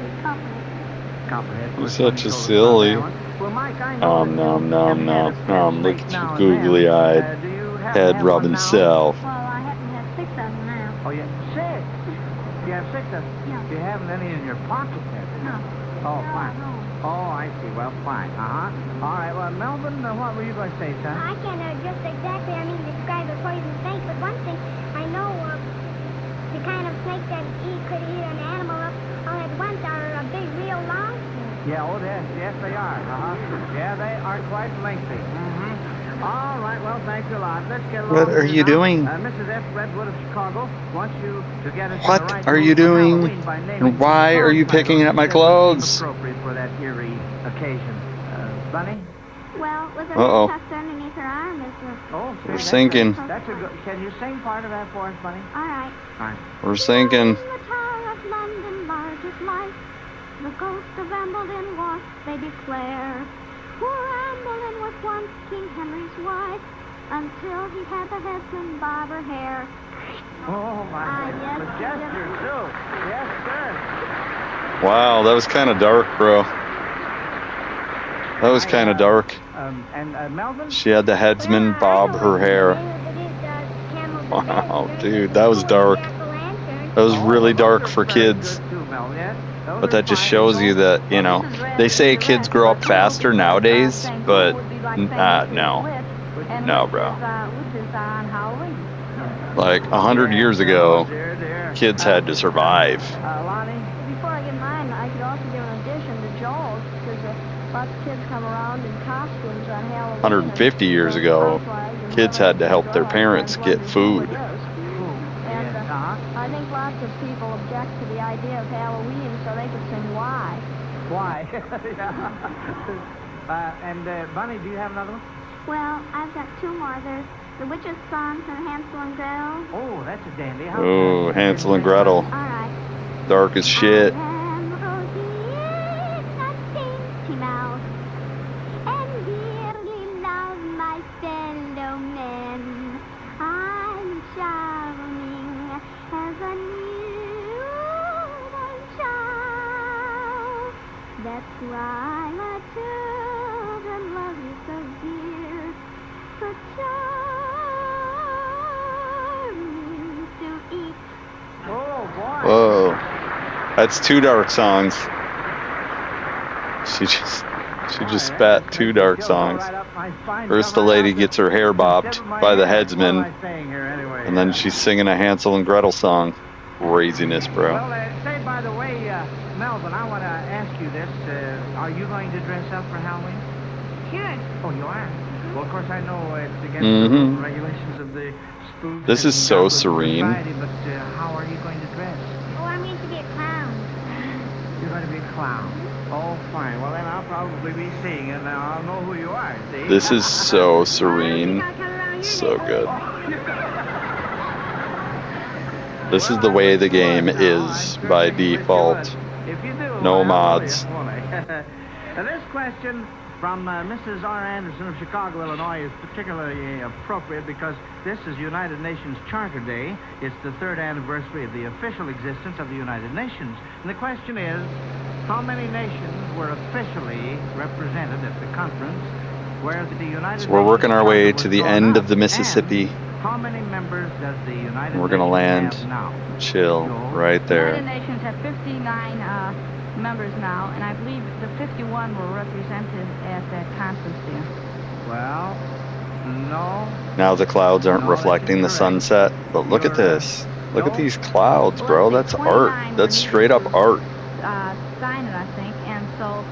S10: Copperhead.
S3: You're such a silly.
S10: Well, Mike, I know that
S3: Nom,
S10: you
S3: nom,
S10: have
S3: nom,
S10: had a
S3: nom.
S10: pet
S3: Look
S10: snake
S3: at
S10: now
S3: you
S10: and then.
S3: googly-eyed,
S10: Do you happen to
S3: head
S10: have
S3: rubbing
S10: one now?
S3: self.
S13: Well, I happen to have 6 of them now.
S10: Oh, yeah, 6? You have 6 of them?
S13: Yeah.
S10: You haven't any in your pocket then?
S13: No.
S10: Oh,
S13: They're
S10: fine.
S13: all home.
S10: Oh, I see. Well, fine. Uh-huh. All right, well, Melvin, what were you going to say, son?
S13: I can't just exactly, describe a poison snake, but one thing I know the kind of snake that could eat an animal up all at once are a big, real long snake.
S10: Yeah, oh, yes, they are. Uh-huh. Yeah, they are quite lengthy. Mm-hmm. All right, well, thanks a lot. Let's get along.
S3: What are
S10: here
S3: you
S10: now.
S3: doing?
S10: Mrs. F. Redwood of Chicago wants you to get us in the
S3: What
S10: right
S3: are you
S10: mood for
S3: doing?
S10: Halloween by naming
S3: And why
S10: some
S3: are you
S10: song
S3: picking
S10: titles
S3: at my
S10: that would seem
S3: clothes?
S10: appropriate for that eerie occasion. Bunny?
S13: Well, with her
S3: Uh-oh.
S13: head tucked underneath her arm is the...
S10: Oh,
S3: We're
S10: see,
S3: sinking.
S10: That's a good... Can you sing part of that for us, Bunny?
S13: All right.
S10: All right.
S3: We're sinking.
S13: The Tower of London, largest light. The ghost of Ambledon was, they declare. Poor Ambledon was once King Henry's wife, until he had the headsman bob her hair.
S10: Oh, my
S13: yes,
S10: The gesture, too. Yes, sir.
S3: Wow, that was kind of dark, bro. That was kind of dark.
S10: And Melvin?
S3: She had the headsman bob her hair. Wow, dude, that was dark. That was really dark for kids. But that just shows you that, you know, they say kids grow up faster nowadays, but no. No, bro. Like 100 years ago, kids had to survive.
S12: Before I get mine, I could also give an addition to Joel's, because lots of kids come around in costumes on Halloween.
S3: 150 years ago, kids had to help their parents get food.
S12: And I think lots of people object to the idea of Halloween so they could sing Why.
S10: Why? Bunny, do you have another one?
S13: Well, I've got 2 more. There's the Witch's Song from Hansel and Gretel.
S10: Oh, that's a dandy.
S3: Oh, Hansel and Gretel.
S13: All right.
S3: Dark as shit.
S13: I am Rosie, a dainty mouse, and dearly love my fellow men. I'm charming as a newborn child. That's why my children love you so dear, so charming to eat.
S10: Oh, boy.
S3: Whoa. That's 2 dark songs. She just spat 2 dark songs. First the lady gets her hair bobbed by the headsman, and then she's singing a Hansel and Gretel song. Craziness, bro.
S10: Well, say, by the way, Melvin, I want to ask you this. Are you going to dress up for Halloween?
S13: Sure.
S10: Oh, you are? Well, of course, I know it's against
S3: Mhm.
S10: the regulations of the spook.
S3: This is so serene.
S10: Society, but how are you going to dress?
S13: Oh, I'm going to be a clown.
S10: You're going to be a clown. Oh, fine. Well, then I'll probably be seeing it, and I'll know who you are, see?
S3: This is so serene. So good. This is the way the game is by default. No mods.
S10: Now, this question from Mrs. R. Anderson of Chicago, Illinois, is particularly appropriate because this is United Nations Charter Day. It's the 3rd anniversary of the official existence of the United Nations. And the question is, how many nations were officially represented at the conference where the United
S3: So we're working our way
S10: Nations
S3: to the
S10: Charter was
S3: end
S10: drawn
S3: of the
S10: up?
S3: Mississippi.
S10: And how many members does the United
S3: We're gonna
S10: Nations
S3: land,
S10: have now?
S3: chill, right
S12: The United
S3: there.
S12: Nations have 59 members now, and I believe the 51 were represented at that conference there.
S10: Well, no.
S3: Now the clouds aren't reflecting the sunset, but look at this. Look at these clouds, bro. That's art. That's straight up art.
S12: Sign it, I think, and so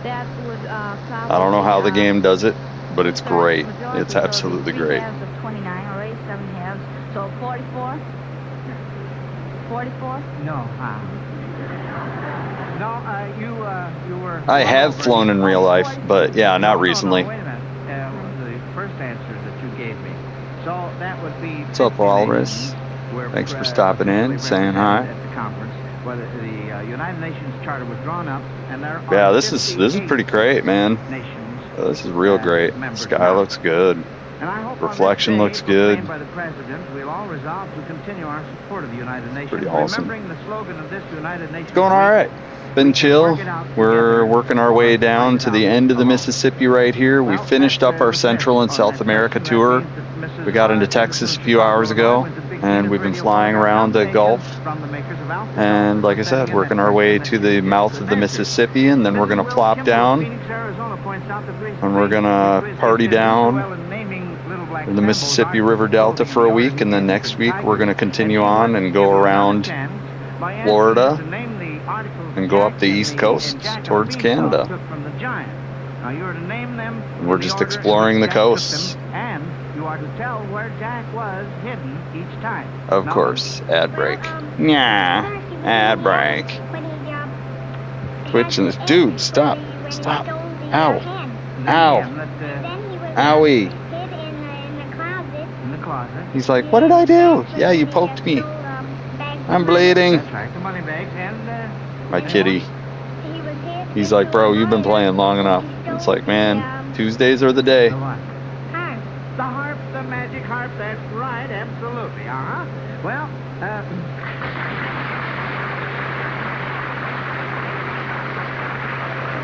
S12: that would probably...
S3: I don't know how the game does it, but it's great. It's absolutely great.
S12: 3 halves of 29, or 87 halves, so 44? 44?
S10: No, no, you were...
S3: I have flown in real life, but yeah, not recently.
S10: No, wait a minute. The first answer that you gave me. So that would be...
S3: What's up, Walrus? Thanks for stopping in, saying hi.
S10: At the conference, where the United Nations Charter was drawn up, and there are...
S3: Yeah, this is pretty great, man. This is real great. Sky looks good. Reflection looks good.
S10: By the President, we'll all resolve to continue our support of the United Nations.
S3: Pretty awesome.
S10: Remembering the slogan of this United Nations
S3: It's going all right. been chill. We're working our way down to the end of the Mississippi right here. We finished up our Central and South America tour. We got into Texas a few hours ago, and we've been flying around the Gulf. And like I said, working our way to the mouth of the Mississippi, and then we're going to plop down, and we're going to party down in the Mississippi River Delta for a week, and then next week we're going to continue on and go around Florida and go up the East Coast towards Canada. And we're just exploring the coasts.
S10: And you are to tell where Jack was hidden each time.
S3: Of course, ad break. Yeah, ad break. Twitching this. Dude, stop. Stop. Ow. Ow. Owie. He's like, what did I do? Yeah, you poked me. I'm bleeding. My kitty. He's like, bro, you've been playing long enough. It's like, man, Tuesdays are the day.
S10: The harp, the magic harp, that's right, absolutely, Well,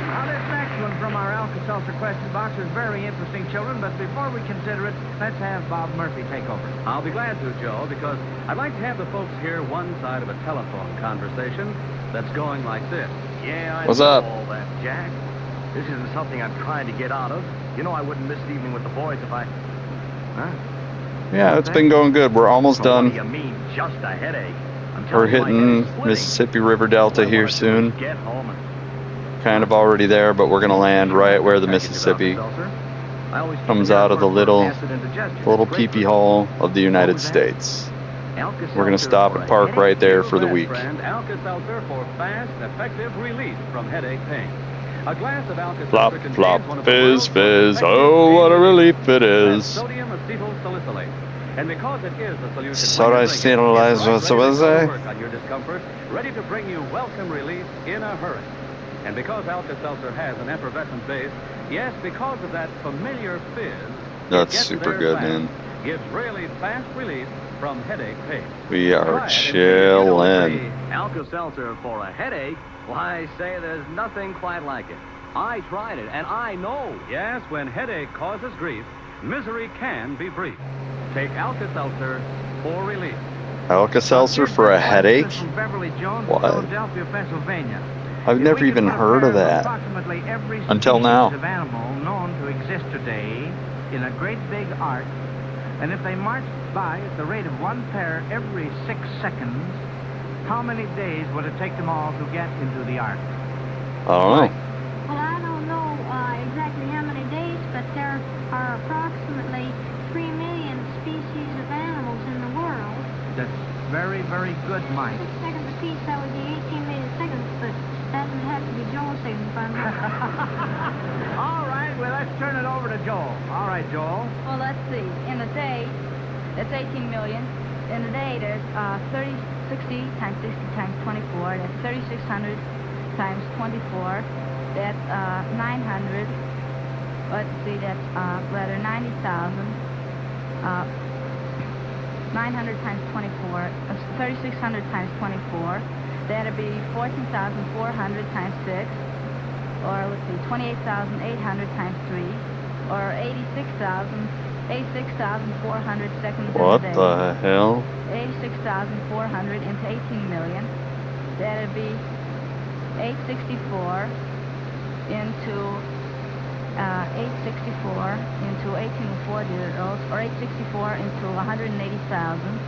S10: now this next one from our Alka-Seltzer question box is very interesting, children, but before we consider it, let's have Bob Murphy take over.
S11: I'll be glad to, Joe, because I'd like to have the folks hear one side of a telephone conversation that's going like this. Yeah, I
S3: What's
S11: know
S3: up?
S11: all that, Jack. This isn't something I'm trying to get out of. You know I wouldn't miss an evening with the boys if I... Huh?
S3: Yeah, it's been going good. We're almost done.
S11: What do you mean, just a headache?
S3: We're hitting Mississippi River Delta here soon.
S11: Get home and...
S3: Kind of already there, but we're going to land right where the Mississippi comes out of the little pee-pee hole of the United States. We're going to stop and park right there for the week.
S11: Alka-Seltzer for fast, effective relief from headache pain. A glass of Alka-Seltzer
S3: Flop,
S11: contains
S3: flop,
S11: one of the
S3: fizz,
S11: world's
S3: fizz.
S11: most
S3: Oh, what a relief it
S11: effective
S3: is.
S11: sodium acetylsalicylate. And because it is a solution
S3: Sorry,
S11: when you drink it, it's
S3: what
S11: ready
S3: was
S11: to
S3: I?
S11: work on your discomfort, ready to bring you welcome relief in a hurry. And because Alka-Seltzer has an effervescent base, yes, because of that familiar fizz,
S3: That's
S11: it gets
S3: super
S11: there
S3: good,
S11: fast,
S3: man.
S11: Gives really fast relief from headache pain.
S3: We are
S11: Try it and see,
S3: chillin'.
S11: Alka-Seltzer for a headache? Why, say there's nothing quite like it. I tried it, and I know. Yes, when headache causes grief, misery can be brief. Take Alka-Seltzer for relief.
S3: Alka-Seltzer for a headache?
S10: From Beverly Jones,
S3: What?
S10: Philadelphia, Pennsylvania.
S3: I've never even heard of that until now.
S10: Of animal known to exist today in a great big ark, and if they marched by at the rate of one pair every 6 seconds, how many days would it take them all to get into the ark?
S3: I don't know.
S13: Well, I don't know exactly how many days, but there are approximately 3 million species of animals in the world.
S10: That's very, very good, Mike.
S13: 6 seconds apiece, that would be 18 million seconds, but that would have to be Joel's signifying.
S10: All right, well, let's turn it over to Joel. All right, Joel.
S12: Well, let's see. In a day, that's 18 million. In a day, there's 60 times 60 times 24. That's 3,600 times 24. That's 900. Let's see, that's rather 90,000. 900 times 24. 3,600 times 24. That'd be 14,400 times 6. Or let's see, 28,800 times 3. Or 86,400 seconds
S3: What
S12: in a day.
S3: the hell?
S12: 86,400 into 18 million. That'd be 864 into 864 into 18 4 zeros, or 864 into 180,000.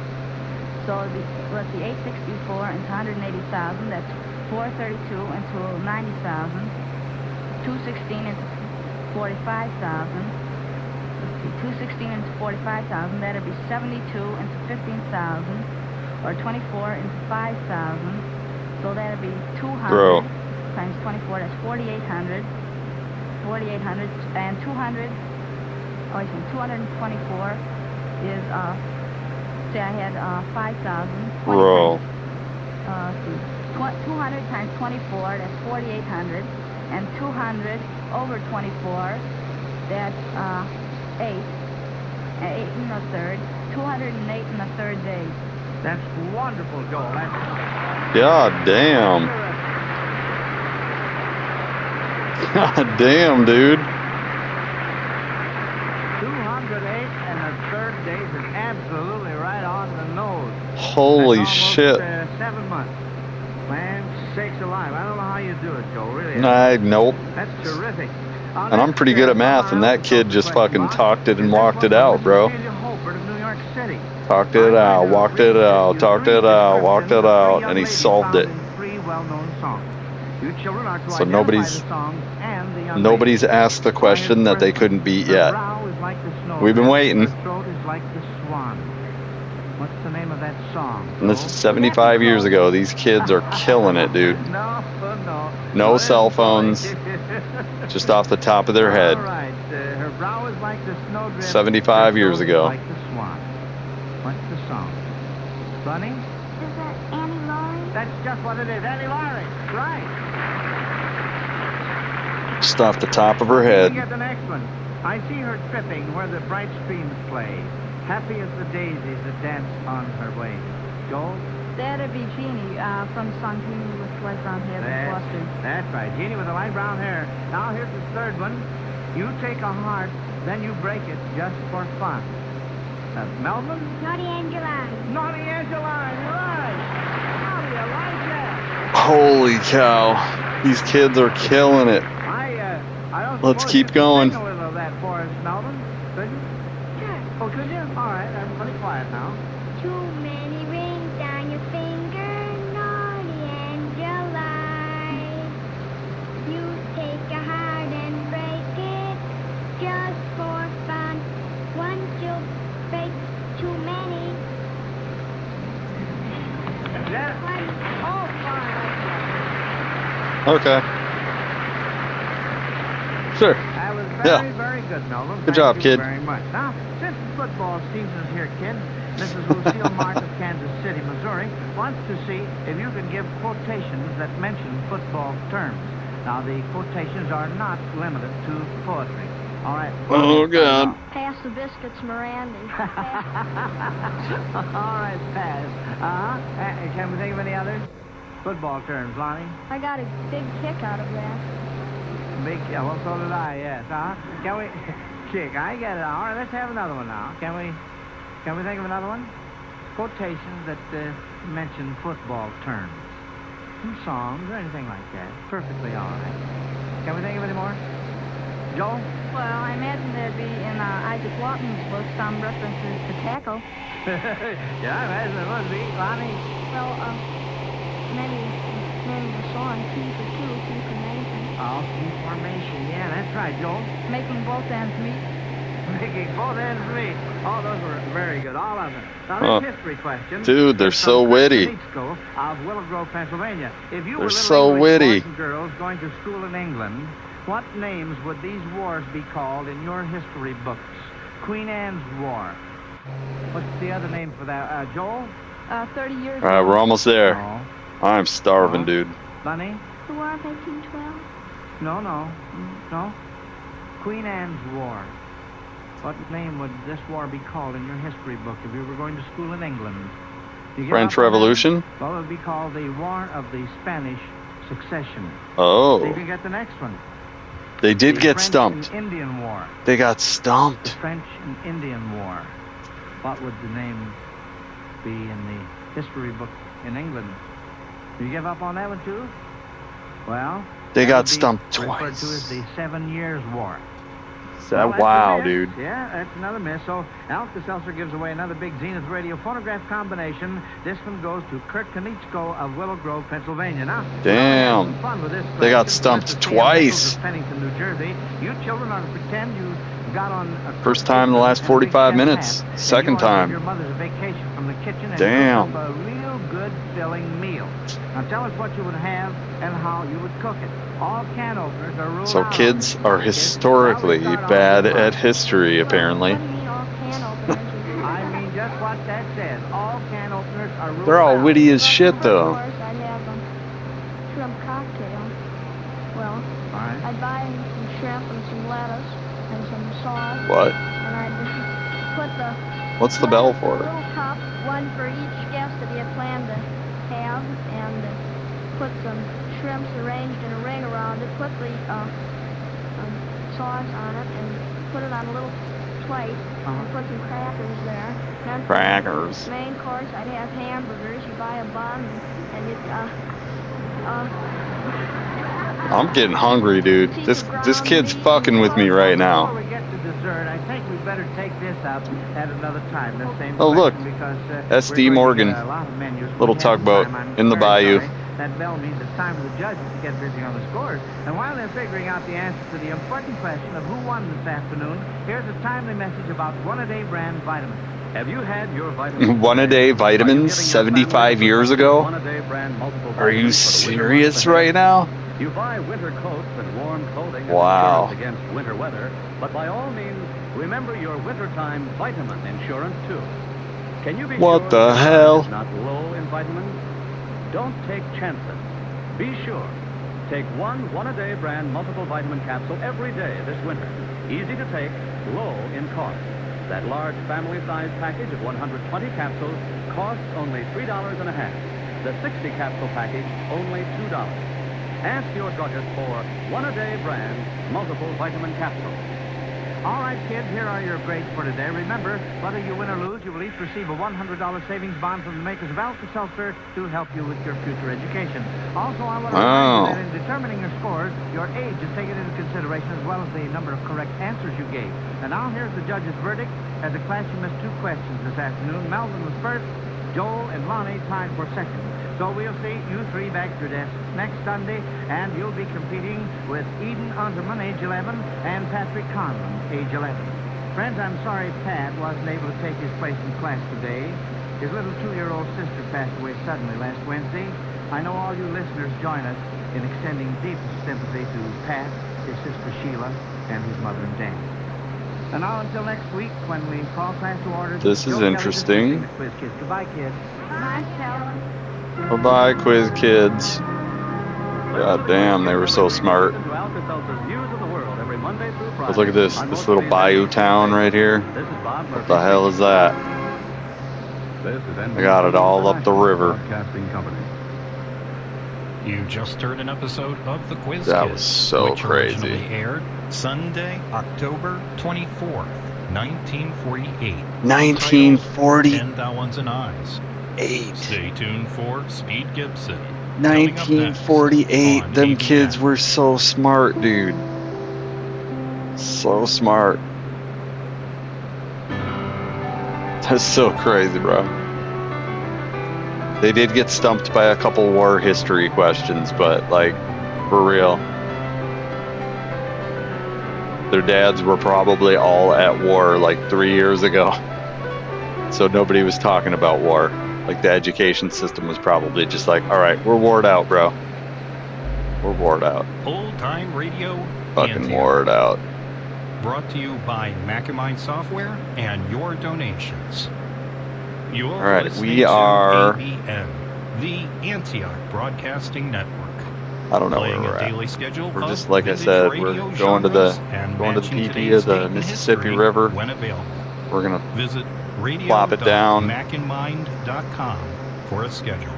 S12: So it'd be, let's see, 864 into 180,000. That's 432 into 90,000. 216 into 45,000. 216 into 45,000, that'd be 72 into 15,000, or 24 into 5,000. So that'd be 200 times 24, that's 4,800. 4,800 and 200. Oh, wait, 224 is say I had 5,000.
S3: Bro.
S12: See, 200 times 24, that's 4,800, and 200 over 24, that's 8 and a third. 208 and a third days.
S10: That's wonderful, Joel.
S3: God damn. God damn, dude.
S10: 208, and the third days is absolutely right on the nose.
S3: Holy
S10: That's almost,
S3: shit.
S10: 7 months. Man, sakes alive. I don't know how you do it, Joe. Really.
S3: Nope.
S10: That's terrific.
S3: And I'm pretty good at math, and that kid just fucking talked it and walked it out, bro. Talked it out, walked it out, talked it out, walked it out, and he solved it. So nobody's asked the question that they couldn't beat yet. We've been waiting.
S10: What's the name of that song?
S3: And this is 75 years ago. These kids are killing it, dude. No cell phones, just off the top of their head. 75 years ago.
S10: Like the swan. What's the song? Bunny?
S13: Is that Annie Laurie?
S10: That's just what it is. Annie Laurie. Right.
S3: Just off the top of her head.
S10: You get the next one. I see her tripping where the bright streams play. Happy as the daisies that dance on her way. Joel?
S12: That'd be Jeannie from the song Jeannie with light brown hair and flustered.
S10: That's right. Jeannie with the light brown hair. Now here's the third one. You take a heart, then you break it just for fun. Melvin?
S13: Naughty Angeline.
S10: Naughty Angeline, right. How do you like that?
S3: Holy cow. These kids are killing it.
S10: I don't
S3: Let's keep going.
S10: sing a little of that for us, Melvin. Could you?
S13: Sure.
S10: Oh, could you? All right, everybody quiet now.
S13: Too many rings on your finger, naughty Angeline. You take a heart and break it just for fun. Once you break too many.
S10: Oh, fine.
S3: Okay. Sure.
S10: That was
S3: Yeah.
S10: very good, Melvin.
S3: Good job,
S10: Thank you
S3: kid.
S10: very much. Now, since football season's here, kid, Mrs. Lucille Mark of Kansas City, Missouri, wants to see if you can give quotations that mention football terms. Now, the quotations are not limited to poetry. All right.
S3: Oh, God.
S13: Pass the biscuits, Miranda.
S10: All right, pass. Can we think of any others? Football terms, Lonnie?
S13: I got a big kick out of that.
S10: Big, well, so did I, yes. Can we, kick, I get it. All right, let's have another one now. Can we think of another one? Quotations that mention football terms. Some songs or anything like that. Perfectly all right. Can we think of any more? Joel?
S12: Well, I imagine there'd be in Isaac Lawton's book some references to tackle.
S10: Yeah, I imagine there would be. Lonnie?
S13: Well, maybe the song T for two, T for Nathan.
S10: Oh, T formation. Yeah, that's right, Joel.
S12: Making both ends meet.
S10: Making both ends meet. Oh, those were very good, all of them. Now, this history question.
S3: Dude, they're so witty.
S10: Of Willow Grove, Pennsylvania. If you
S3: They're
S10: were
S3: so
S10: little
S3: witty.
S10: boys and girls going to school in England, what names would these wars be called in your history books? Queen Anne's War. What's the other name for that? Joel?
S12: 30 years
S3: All right, we're almost there.
S10: No.
S3: I'm starving, dude.
S10: Bunny?
S13: The War of 1812.
S10: No. Queen Anne's War. What name would this war be called in your history book if you were going to school in England? You give
S3: French
S10: up on that?
S3: Revolution?
S10: Well, it would be called the War of the Spanish Succession.
S3: Oh.
S10: So you can get the next one.
S3: They did
S10: The
S3: get
S10: French
S3: stumped.
S10: and Indian War.
S3: They got stumped.
S10: The French and Indian War. What would the name be in the history book in England? You give up on that one too? Well,
S3: They
S10: that
S3: got
S10: would be
S3: stumped
S10: referred
S3: twice.
S10: to as the 7 Years War.
S3: That, wow,
S10: that's a miss.
S3: dude.
S10: Yeah, that's another miss. So Alka-Seltzer gives away another big Zenith Radio phonograph combination. This one goes to Kurt Konichko of Willow Grove, Pennsylvania. Now,
S3: Damn.
S10: some fun with this
S3: They got
S10: question.
S3: stumped
S10: This is
S3: twice.
S10: of Pennington, New Jersey. You children are to pretend you got on a
S3: First time in the last 45 minutes. Second time.
S10: Your mother's vacation from the kitchen and
S3: Damn.
S10: cook up a real good filling meal. Now tell us what you would have and how you would cook it. All can openers are ruled
S3: So
S10: out.
S3: kids are historically bad at history, apparently.
S10: I mean, just what that says. All can openers are ruled
S3: They're all
S10: out.
S3: witty as shit,
S13: Of
S3: though.
S13: course, I'd have a shrimp cocktail. Well,
S10: All right.
S13: I'd buy some shrimp and some lettuce and some sauce.
S3: What?
S13: And I'd just put the...
S3: What's the bell for?
S13: A little cup, one for each guest that he had planned to have, and put some
S12: shrimps arranged in a ring around it, put the sauce on it, and put it on a little plate, and put some crackers there. Then
S3: Crackers.
S12: for the main course, I'd have hamburgers. You buy a bun, and it's
S3: I'm getting hungry, dude. This kid's fucking with me right now.
S10: Before we get to dessert, I think we better take this up at another time. The same
S3: Oh, look.
S10: question, because,
S3: SD Morgan.
S10: a lot of menus.
S3: Little
S10: We have
S3: tugboat
S10: time. I'm
S3: in the
S10: very
S3: bayou.
S10: sorry. That bell means it's time for the judges to get busy on the scores. And while they're figuring out the answer to the important question of who won this afternoon, here's a timely message about One-A-Day brand vitamins.
S11: Have you had your vitamins?
S3: One-A-Day vitamins 75 years ago?
S11: One-A-Day brand multiple
S3: Are you
S11: vitamins for the winter
S3: serious
S11: months
S3: right
S11: ahead?
S3: now?
S11: You buy winter coats and warm clothing as
S3: Wow.
S11: insurance against winter weather, but by all means, remember your wintertime vitamin insurance too. Can you be
S3: What
S11: sure
S3: the
S11: your
S3: hell?
S11: diet is not low in vitamins? Don't take chances. Be sure. Take one-a-day brand multiple vitamin capsule every day this winter. Easy to take, low in cost. That large family-sized package of 120 capsules costs only $3.50. The 60 capsule package, only $2. Ask your druggist for one-a-day brand multiple vitamin capsules.
S10: All right, kids, here are your grades for today. Remember, whether you win or lose, you will each receive a $100 savings bond from the makers of Alka-Seltzer to help you with your future education. Also, I want to remind you that in determining your scores, your age is taken into consideration as well as the number of correct answers you gave. And now here's the judge's verdict. As a class, you missed 2 questions this afternoon. Melvin was first, Joel and Lonnie tied for second. So we'll see you 3 back to your desks next Sunday, and you'll be competing with Eden Unterman, age 11, and Patrick Conlon, age 11. Friends, I'm sorry Pat wasn't able to take his place in class today. His little 2-year-old sister passed away suddenly last Wednesday. I know all you listeners join us in extending deepest sympathy to Pat, his sister Sheila, and his mother and dad. And now until next week, when we call class to order.
S3: This is interesting.
S10: The quiz kids. Goodbye, kids.
S12: Bye, Sheldon.
S3: Bye-bye, quiz kids. God damn, they were so smart.
S11: To Alka-Seltzer's Views of the World every Monday through Friday.
S3: But look at this little bayou town right here.
S11: This is Bob Murphy.
S3: What the hell is that?
S11: This is
S3: I got it all up the river.
S11: Broadcasting Company.
S9: You just heard an episode of The Quiz
S3: That
S9: Kids,
S3: was so
S9: which
S3: crazy.
S9: originally aired Sunday, October 24th, 1948.
S3: 1948.
S9: 10,000 Eyes. Stay tuned for Speed Gibson.
S3: 1948. Them kids were so smart, dude. So smart. That's so crazy, bro. They did get stumped by a couple war history questions, but, like, for real. Their dads were probably all at war, like, 3 years ago. So nobody was talking about war. Like, the education system was probably just like, all right, we're warred out, bro. We're warred out.
S9: Old Time Radio.
S3: Fucking warred out.
S9: Brought to you by Macamine Software and your donations. You're
S3: All right,
S9: listening
S3: we
S9: to
S3: are.
S9: ABN, the Antioch Broadcasting Network.
S3: I don't know
S9: Playing
S3: where we're
S9: a
S3: at.
S9: daily schedule
S3: We're
S9: of
S3: just, like I
S9: vintage
S3: said,
S9: radio
S3: we're going to the
S9: genres and
S3: going to the
S9: matching
S3: PP
S9: today's
S3: of the
S9: date in
S3: Mississippi
S9: history
S3: River.
S9: when available.
S3: We're gonna
S9: Visit
S3: plop it down.
S9: radio.macandmind.com for a schedule.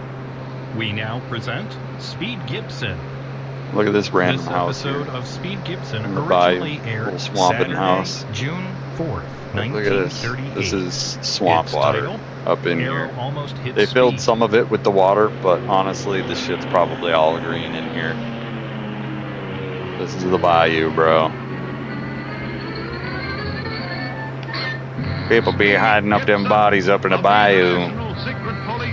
S9: We now present Speed Gibson.
S3: Look at this random
S9: This
S3: house here.
S9: episode of Speed Gibson
S3: In the bayou,
S9: originally aired
S3: little swamping
S9: Saturday,
S3: house.
S9: June 4th,
S3: Look at this.
S9: 1938.
S3: This is swamp
S9: Its
S3: water
S9: title,
S3: up in
S9: Arrow
S3: here.
S9: almost hit
S3: They filled
S9: speed.
S3: some of it with the water, but honestly, this shit's probably all green in here. This is the bayou, bro. People be hiding up them bodies up in the bayou.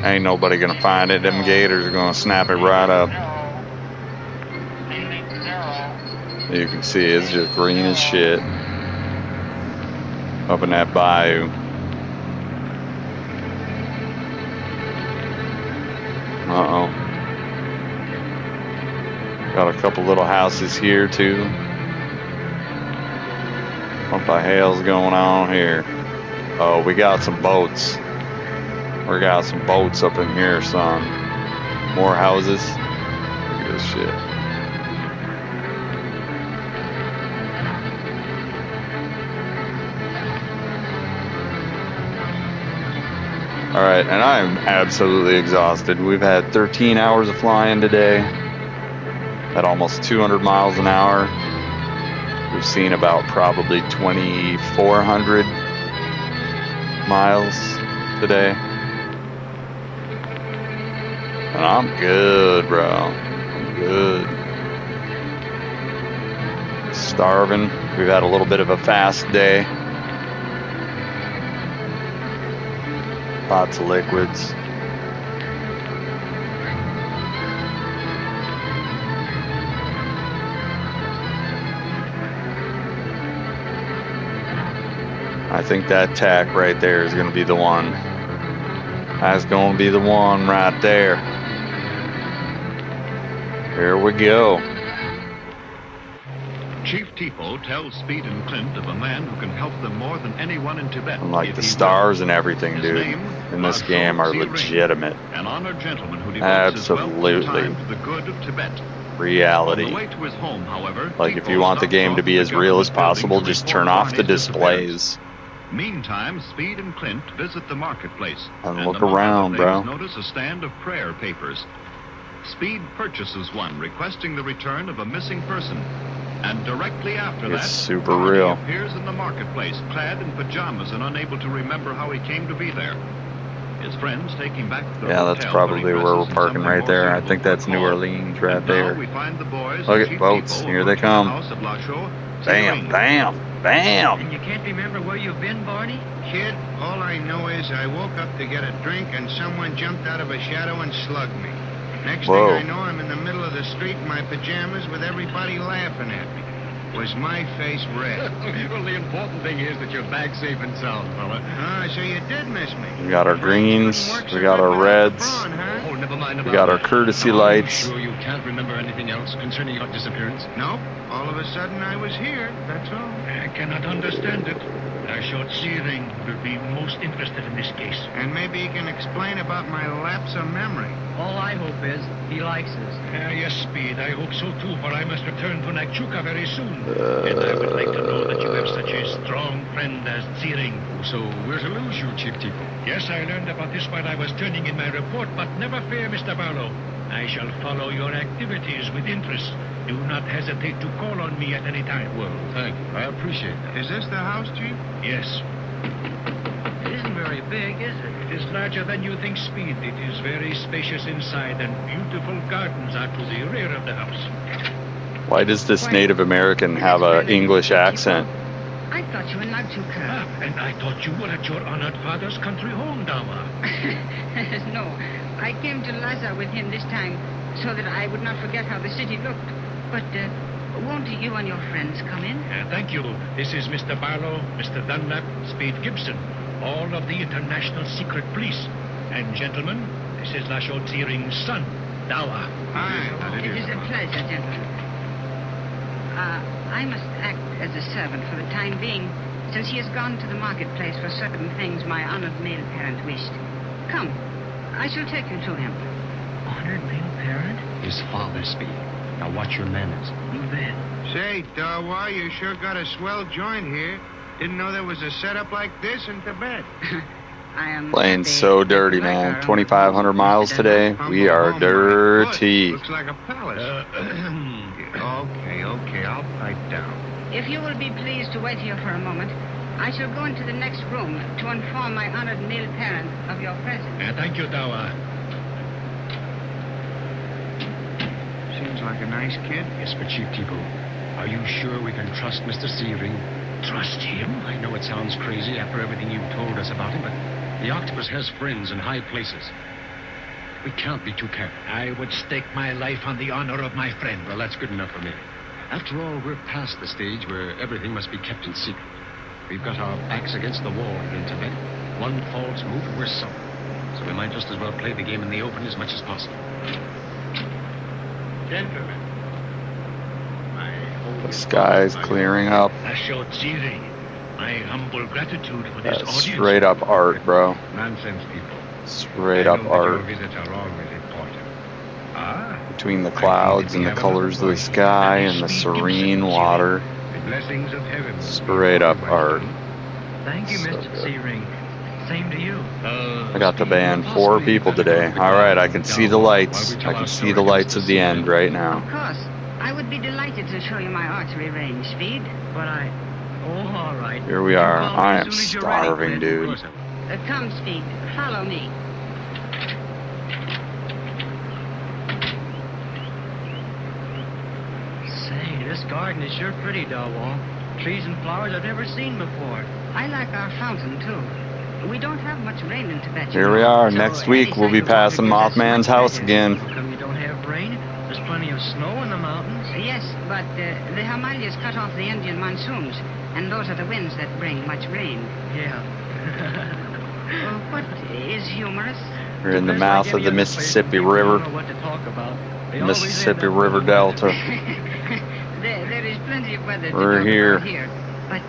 S3: Ain't nobody gonna find it. Them gators are gonna snap it right up. You can see it's just green as shit up in that bayou. Uh-oh. Got a couple little houses here too. What the hell's going on here? Oh, we got some boats. We got some boats up in here, son. More houses. Look at this shit. Alright, and I am absolutely exhausted. We've had 13 hours of flying today. at almost 200 miles an hour. We've seen about probably 2,400 miles today. And I'm good, bro. I'm good. Starving. We've had a little bit of a fast day. Lots of liquids. I think that tack right there is going to be the one. That's going to be the one right there. Here we go.
S14: Chief Tipo tells Speed and Clint of a man who can help them more than anyone in Tibet.
S3: And like the stars and everything, dude, in this game are legitimate.
S14: An honored gentleman who devotes his wealth and time to the good of Tibet.
S3: Reality.
S14: On the way to his home, however,
S3: like if you want the game to be as real as possible, just turn off the displays.
S14: Meantime, Speed and Clint visit the marketplace
S3: and look around, bro.
S14: Notice a stand of prayer papers. Speed purchases one, requesting the return of a missing person. And directly after that,
S3: super real.
S14: Appears in the marketplace, clad in pajamas and unable to remember how he came to be there. His friends take him back to the hotel.
S3: That's probably where we're parking right there. I think that's New Orleans right there.
S14: We find the boys.
S3: Look at boats. Here they come. Bam, bam, bam.
S15: And you can't remember where you've been, Barney?
S4: Kid, all I know is I woke up to get a drink and someone jumped out of a shadow and slugged me. Next thing I know, I'm in the middle of the street in my pajamas with everybody laughing at me. Was my face red?
S15: Well, the important thing is that you're back safe and sound, fella.
S4: Ah, so you did miss me.
S3: We got our greens, we got our reds,
S15: Oh, never mind
S3: we got our courtesy lights.
S15: Sure you can't remember anything else concerning your disappearance?
S4: No. All of a sudden I was here, that's all.
S15: I cannot understand it. Our short Searing will be most interested in this case.
S4: And maybe he can explain about my lapse of memory.
S15: All I hope is he likes us. Yes, Speed, I hope so too, for I must return to Nachuka very soon. And I would like to know that you have such a strong friend as Searing. So we're to lose you, Chief Tipo? Yes, I learned about this while I was turning in my report, but never fear, Mr. Barlow. I shall follow your activities with interest. Do not hesitate to call on me at any time. Well, thank you. I appreciate that.
S4: Is this the house, Chief?
S15: Yes. It isn't very big, is it? It is larger than you think, Speed. It is very spacious inside, and beautiful gardens are to the rear of the house.
S3: Why does this Native American have an English accent?
S16: I thought you were not too kind.
S15: And I thought you were at your honored father's country home, Dawa.
S16: No, I came to Lhasa with him this time so that I would not forget how the city looked. But won't you and your friends come in?
S15: Thank you. This is Mr. Barlow, Mr. Dunlap, Speed Gibson, all of the International Secret Police. And gentlemen, this is Lasho Tsiring's son, Dawa.
S16: Hi. It is a pleasure, gentlemen. I must act as a servant for the time being, since he has gone to the marketplace for certain things my honored male parent wished. Come, I shall take you to him.
S15: Honored male parent? His father, Speed. Now watch your manners. You bet.
S4: Say, Dawa, you sure got a swell joint here. Didn't know there was a setup like this in Tibet.
S16: I am
S3: Playing so dirty, man. 2,500 miles today. We are dirty.
S4: Looks like a palace. Okay, I'll pipe down.
S16: If you will be pleased to wait here for a moment, I shall go into the next room to inform my honored male parent of your presence.
S15: Thank you, Dawa.
S4: Seems like a nice kid.
S15: Yes, but Chief Tipo, are you sure we can trust Mr. Searing? Trust him? I know it sounds crazy after everything you've told us about him, but the octopus has friends in high places. We can't be too careful. I would stake my life on the honor of my friend. Well, that's good enough for me. After all, we're past the stage where everything must be kept in secret. We've got our backs against the wall in Tibet. One false move and we're sunk. So we might just as well play the game in the open as much as possible. Gentlemen,
S3: The sky's clearing up.
S15: Lasho Tsiri, my humble gratitude for this
S3: That's
S15: audience.
S3: straight up art, bro.
S15: Nonsense, people.
S3: Straight up art. Between the clouds and the colors of the sky and the serene water. Straight up art.
S15: Thank you, Mr. Searing. Same to you.
S3: I got to ban 4 people today. Alright, I can see the lights. I can see the lights of the end right now.
S16: Of course. I would be delighted to show you my archery range, Speed.
S10: But I... Oh, all right.
S3: Here we are.
S10: Call me
S3: I
S10: as
S3: am
S10: soon as you're ready,
S3: starving,
S10: Quid.
S3: dude.
S16: Come, Speed. Follow me.
S10: Say, this garden is sure pretty, Darwall. Trees and flowers I've never seen before.
S16: I like our fountain, too. We don't have much rain in Tibet.
S3: Here we are. Next week we'll be passing Mothman's house again.
S10: How come you don't have rain? There's plenty of snow in the mountains.
S16: Yes, but the Himalayas cut off the Indian monsoons, and those are the winds that bring much rain.
S10: Yeah.
S16: What is humorous?
S3: We're in the mouth of the Mississippi River.
S10: What to talk about.
S3: Mississippi River Delta.
S16: There is plenty of weather to
S3: We're
S16: talk
S3: here.
S16: about here. But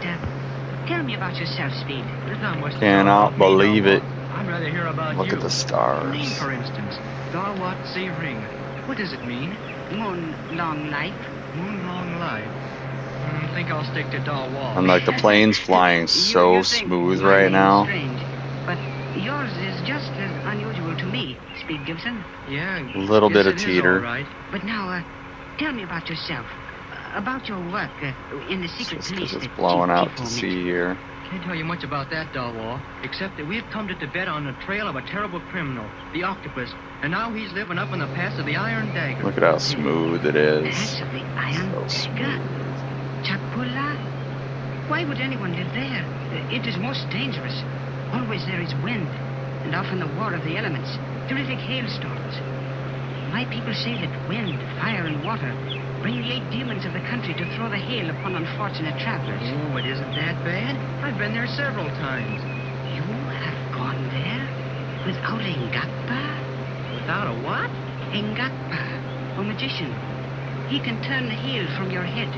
S16: tell me about yourself, Speed.
S10: There's not much to
S3: Cannot
S10: talk about me,
S3: believe it.
S10: Darwall. I'd rather hear about
S3: Look
S10: you.
S3: at the stars.
S10: Name, for instance. Darwat C. Ring. What does it mean?
S16: Moon long life.
S10: Moon long life. I think I'll stick to Darwall.
S3: And like the plane's flying so
S16: You think
S3: smooth
S16: my
S3: right
S16: name is
S3: now.
S16: Strange, but yours is just as unusual to me, Speed Gibson.
S10: Yeah.
S3: A little bit
S10: yes,
S3: of
S10: it is
S3: teeter.
S10: all right.
S16: But now, tell me about yourself. About your work in the secret
S3: Just
S16: police.
S3: because it's
S16: that
S3: blowing
S16: Chief
S3: out to
S16: told me.
S3: sea here.
S10: Can't tell you much about that, Darwall, except that we've come to Tibet on the trail of a terrible criminal, the octopus, and now he's living up in the pass of the Iron Dagger.
S3: Look at how smooth it is.
S16: Pass of the Iron Dagger. Chakula. Why would anyone live there? It is most dangerous. Always there is wind, and often the war of the elements, terrific hailstorms. My people say that wind, fire, and water bring the 8 demons of the country to throw the hail upon unfortunate travelers.
S10: Oh, it isn't that bad. I've been there several times.
S16: You have gone there without Engakpa?
S10: Without a what?
S16: Engakpa, a magician. He can turn the hail from your head,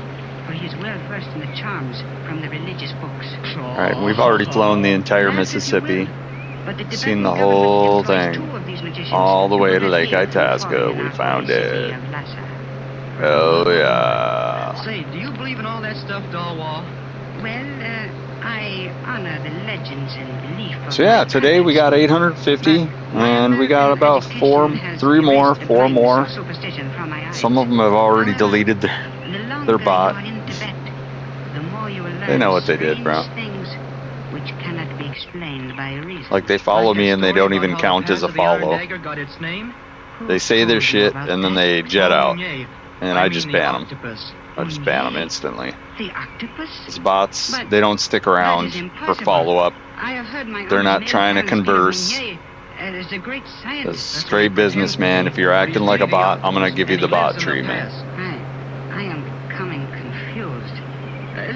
S16: for he is well versed in the charms from the religious books.
S3: Alright, we've already flown the entire Mississippi.
S16: But the
S3: Seen the
S16: Tibetan
S3: whole
S16: government employs
S3: thing.
S16: 2 of these magicians
S3: All the way to
S16: prevent
S3: Lake
S16: hail from
S3: Itasca.
S16: falling
S3: We
S16: in our
S3: found
S16: holy city
S3: it.
S16: of Lhasa.
S3: Oh yeah.
S10: Say, do you believe in all that stuff, Darwall?
S16: Well, I honor the legends and belief of
S3: So yeah,
S16: my
S3: today we got 850, and we got about 4 more.
S16: superstition from my eyes.
S3: Some of them have already deleted
S16: The
S3: their
S16: longer
S3: bot.
S16: you are in Tibet, the more you will learn
S3: They know what they did,
S16: strange
S3: bro.
S16: things which cannot be explained by reason.
S3: Like they follow me and they don't even count as a follow.
S10: Got its name?
S3: They say their shit and then they jet out,
S10: Yay.
S3: and I
S10: mean
S3: just
S10: the
S3: ban them.
S10: octopus.
S3: I just ban them instantly.
S16: The octopus?
S3: These bots,
S16: But
S3: they don't stick around
S16: that is
S3: for
S16: impossible.
S3: follow-up.
S16: I have heard my
S3: They're
S16: own
S3: not
S16: male
S3: trying to
S16: parents
S3: converse.
S16: give me, yea, as a great
S3: As
S16: scientist.
S3: straight businessman, if you're acting like a bot, I'm gonna give you the bot treatment.
S16: I am becoming confused.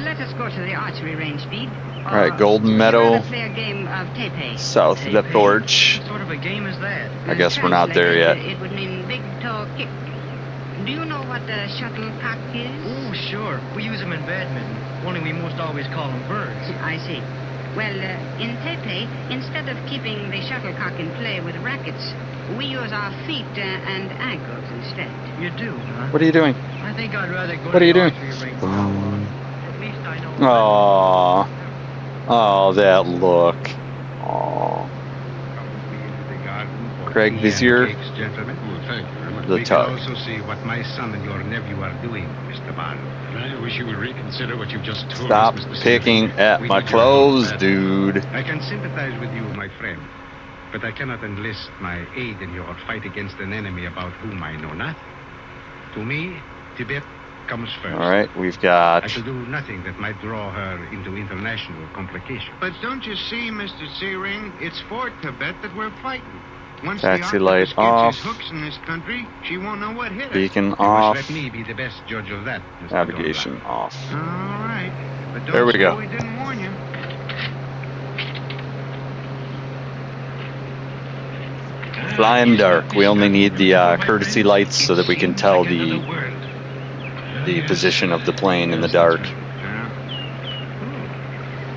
S16: Let us go to the archery range, Speed.
S3: Alright, Golden
S16: Would you
S3: Meadow,
S16: rather play a game of tepe?
S3: south of the porch.
S10: What sort of a game is that?
S3: I guess we're not there yet.
S16: It would mean big toe kick. Do you know what a shuttlecock is?
S10: Oh, sure. We use them in badminton. Only we most always call them birds.
S16: I see. Well, in tepe, instead of keeping the shuttlecock in play with rackets, we use our feet and ankles instead.
S10: You do, huh?
S3: What are you doing?
S10: I think I'd rather go
S3: What
S10: to
S3: are you
S10: the
S3: doing?
S10: archery ring. At least I know.
S3: Aww. Oh, that look. Aww. Craig Vizier,
S4: Gentlemen.
S15: Thank you very much.
S3: the
S4: We can
S3: tug.
S4: also see what my son and your nephew are doing, Mr. Barlow.
S15: I wish you would reconsider what you've just told
S3: Stop
S15: us, Mr.
S3: picking
S15: Seaver.
S3: at
S15: We
S3: my
S15: need your help
S3: clothes,
S15: badly.
S3: dude.
S4: I can sympathize with you, my friend, but I cannot enlist my aid in your fight against an enemy about whom I know nothing. To me, Tibet comes first.
S3: Alright, we've
S4: I
S3: got
S4: shall do nothing that might draw her into international complications. But don't you see, Mr. Searing, it's for Tibet that we're fighting. Once
S3: taxi
S4: the
S3: light
S4: octopus gets
S3: off,
S4: his hooks in this country, she won't know what hit her.
S3: beacon
S4: You must
S3: off,
S4: let me be the best judge of that, Mr.
S3: navigation off.
S4: All right. But don't
S3: There we
S4: say
S3: go.
S4: we didn't warn you.
S3: Flying dark. We only need the courtesy lights so that we can tell the position of the plane in the dark.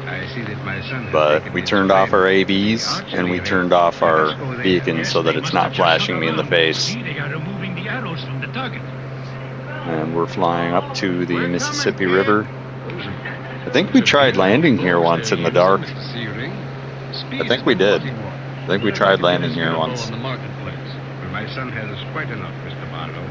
S4: I see that my son has
S3: But
S4: taken
S3: we
S4: his
S3: turned off
S4: plane
S3: our AVs and we turned off our beacons so that it's not flashing me in the face.
S15: They are removing the arrows from the target.
S3: And we're flying up to the Mississippi River. I think we tried landing here once in the dark. I think we did. I think we tried landing here once.
S4: Well, my son has quite enough, Mr. Barlow.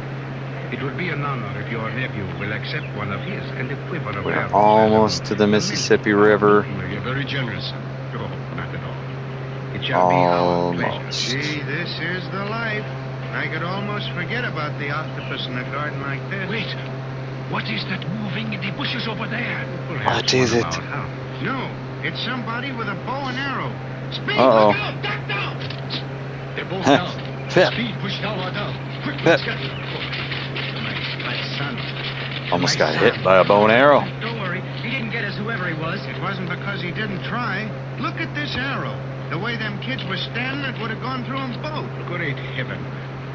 S4: It would be an honor if your nephew will accept one of his and the quiver of
S3: We're
S4: arrows.
S3: almost to the Mississippi River.
S15: Well, you're very generous, son. Oh, not at all.
S4: It shall be our pleasure.
S3: Almost.
S4: See, this is the life. I could almost forget about the octopus in a garden like this.
S15: Wait. What is that moving in the bushes over there?
S3: What is it?
S4: No, it's somebody with a bow and arrow. Speed,
S3: Uh-oh.
S4: look out, duck down!
S15: They're both down.
S3: Pip.
S15: Speed, push down or down. Quick,
S3: Pip.
S15: let's get them.
S4: My son.
S3: Almost got hit by a bow and arrow.
S10: Don't worry, he didn't get us whoever he was.
S4: It wasn't because he didn't try. Look at this arrow. The way them kids were standing, it would have gone through them both.
S15: Great heaven.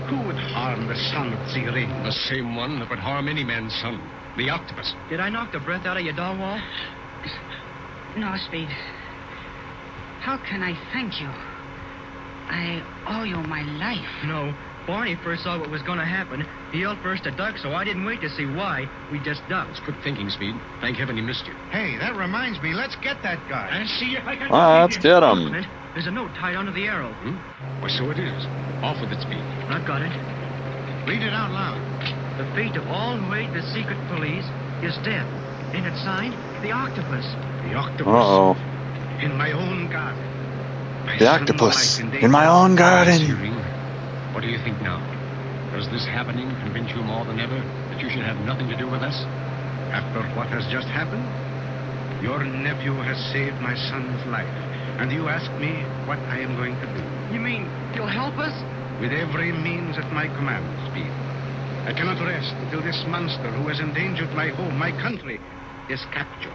S15: Who would harm the son of Ziring? The same one that would harm any man's son. The octopus.
S10: Did I knock the breath out of your dog wall?
S16: No, Speed. How can I thank you? I owe you my life.
S10: No. Barney first saw what was going to happen. He yelled for us to duck, so I didn't wait to see why. We just ducked.
S15: It's quick thinking, Speed. Thank heaven he missed you.
S4: Hey, that reminds me. Let's get that guy.
S15: And see if I can...
S3: Let's get him.
S10: Clint, there's a note tied onto the arrow.
S15: Why, so it is. Off with it, Speed.
S10: I've got it.
S4: Read it out loud.
S10: The fate of all who aid the secret police is death. And it's signed, the octopus.
S15: The octopus.
S3: Uh-oh.
S4: In my own garden.
S3: The octopus in my own garden.
S15: Ziring, what do you think now? Does this happening convince you more than ever that you should have nothing to do with us?
S4: After what has just happened, your nephew has saved my son's life. And you ask me what I am going to do.
S10: You mean you'll help us?
S4: With every means at my command, Speed. I cannot rest until this monster who has endangered my home, my country, is captured.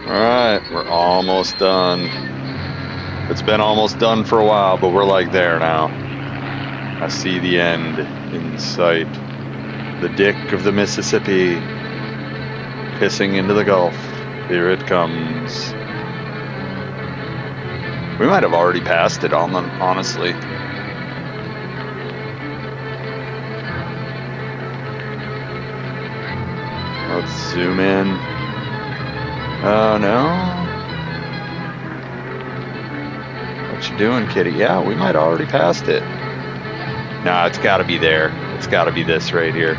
S3: Alright, we're almost done. It's been almost done for a while, but we're like there now. I see the end in sight. The dick of the Mississippi pissing into the Gulf. Here it comes. We might have already passed it on them, honestly. Let's zoom in. Oh no. What you doing, kitty? Yeah, we might have already passed it. No, it's gotta be there. It's gotta be this right here.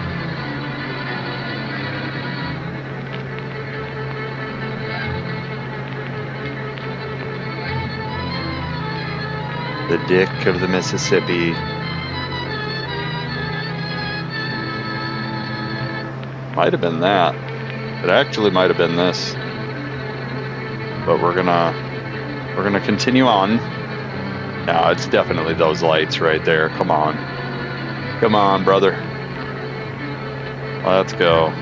S3: The dick of the Mississippi. Might have been that. It actually might have been this. But we're gonna continue on. No, it's definitely those lights right there. Come on. Come on, brother. Let's go.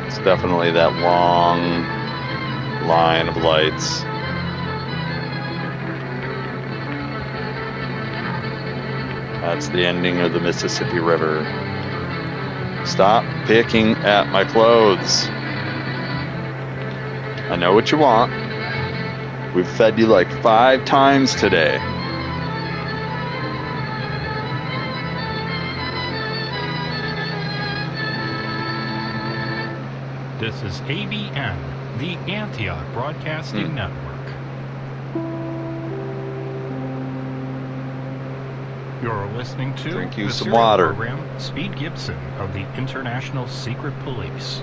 S3: It's definitely that long line of lights. That's the ending of the Mississippi River. Stop picking at my clothes. I know what you want. We've fed you like 5 times today.
S9: This is ABN, the Antioch Broadcasting Network. You're listening to
S3: Drink you
S9: the
S3: some
S9: serial
S3: water.
S9: program Speed Gibson of the International Secret Police.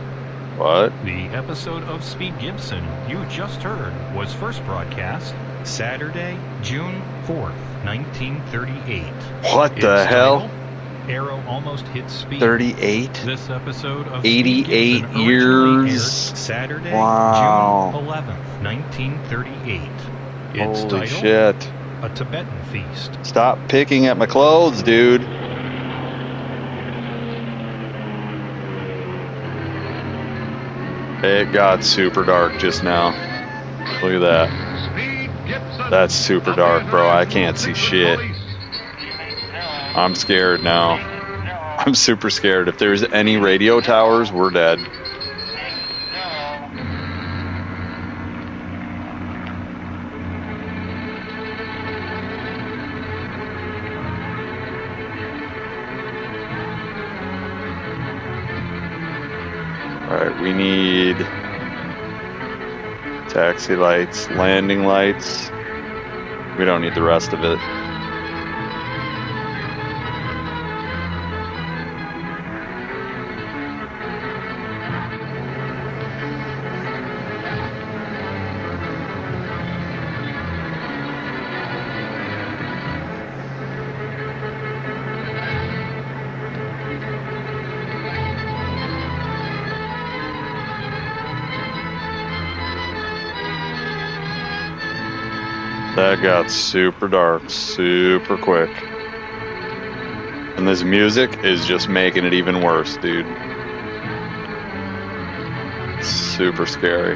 S3: What?
S9: The episode of Speed Gibson you just heard was first broadcast Saturday, June 4th, 1938.
S3: What the hell?
S9: Title, Arrow Almost Hit Speed.
S3: 38?
S9: This episode of
S3: 88
S9: Speed Gibson originally
S3: years.
S9: aired Saturday,
S3: Wow.
S9: June 11th, 1938. Its
S3: Holy
S9: title,
S3: shit.
S9: A Tibetan Feast.
S3: Stop picking at my clothes, dude. It got super dark just now. Look at that. That's super dark, bro. I can't see shit. I'm scared now. I'm super scared. If there's any radio towers, we're dead. Alright, we need Taxi lights, landing lights. We don't need the rest of it. That got super dark, super quick. And this music is just making it even worse, dude. Super scary.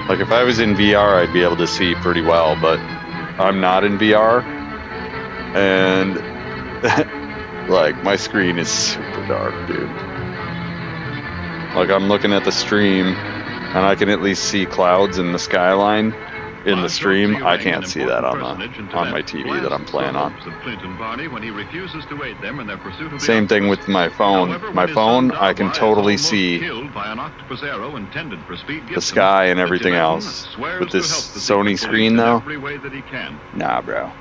S3: Like if I was in VR, I'd be able to see pretty well, but I'm not in VR. And like my screen is super dark, dude. Like I'm looking at the stream and I can at least see clouds in the skyline in the stream. I can't see that on my TV that I'm playing on. Same thing with my phone. My phone, I can totally see the sky and everything else. With this Sony screen though, nah, bro.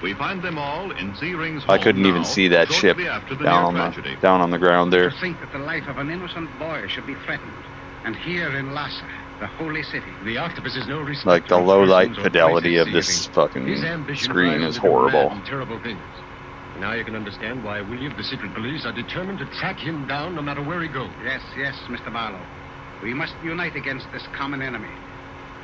S14: We find them all in Searing's
S3: I couldn't even see that ship down on the ground there.
S10: To think that the life of an innocent boy should be threatened, and here in Lhasa, the holy city,
S15: the octopus is no respect.
S3: Like the low light fidelity of this fucking screen is horrible.
S15: Terrible things. Now you can understand why we of the secret police are determined to track him down no matter where he goes.
S10: Yes, yes, Mr. Barlow. We must unite against this common enemy.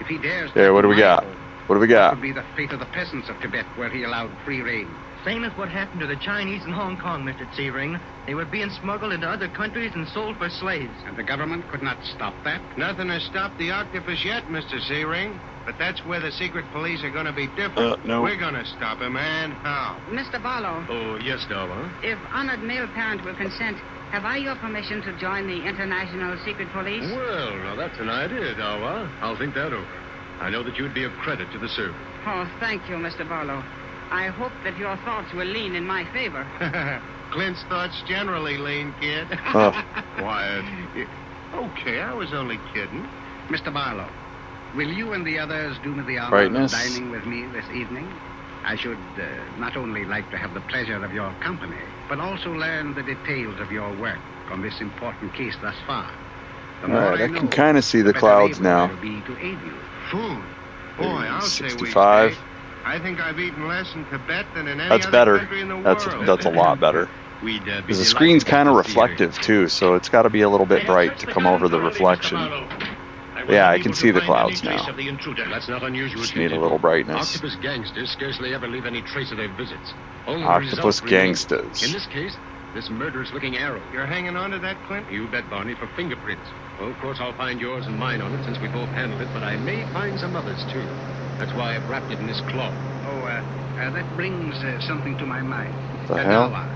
S10: If he dares...
S3: Yeah, what do we got? What do we got?
S10: Would be the fate of the peasants of Tibet where he allowed free reign.
S17: Same as what happened to the Chinese in Hong Kong, Mr. Searing. They were being smuggled into other countries and sold for slaves.
S10: And the government could not stop that?
S4: Nothing has stopped the octopus yet, Mr. Searing. But that's where the secret police are going to be different.
S3: No.
S4: We're going to stop him, and how?
S2: Mr. Barlow.
S15: Oh, yes, Dawa.
S2: If honored male parent will consent, have I your permission to join the International Secret Police?
S15: Well, now that's an idea, Dawa. I'll think that over. I know that you'd be a credit to the service.
S2: Oh, thank you, Mr. Barlow. I hope that your thoughts will lean in my favor.
S4: Clint's thoughts generally lean, kid.
S14: Quiet.
S4: Okay, I was only kidding.
S10: Mr. Barlow, will you and the others do me the honor of dining with me this evening? I should not only like to have the pleasure of your company, but also learn the details of your work on this important case thus far.
S3: All right, I can kind of see the clouds now.
S10: Be to aid you.
S4: Food. Boy, I'll say we
S3: 65.
S4: stay. I think I've eaten less in Tibet than in any
S3: That's
S4: other
S3: better.
S4: country in the
S3: That's
S4: world.
S3: a lot better. Because the screen's kind of reflective too, so it's got to be a little bit bright to come over the reflection. Yeah, I can see the clouds now.
S15: That's not unusual.
S3: Just need a little brightness.
S15: Octopus gangsters scarcely ever leave any trace of their visits. Only
S3: Octopus
S15: results remain.
S3: gangsters.
S15: In this case, this murderous-looking arrow.
S4: You're hanging on to that, Clint?
S15: You bet, Barney, for fingerprints. Well, of course, I'll find yours and mine on it since we both handled it, but I may find some others, too. That's why I've wrapped it in this cloth.
S10: That brings something to my mind.
S3: The hell?
S10: Dawa,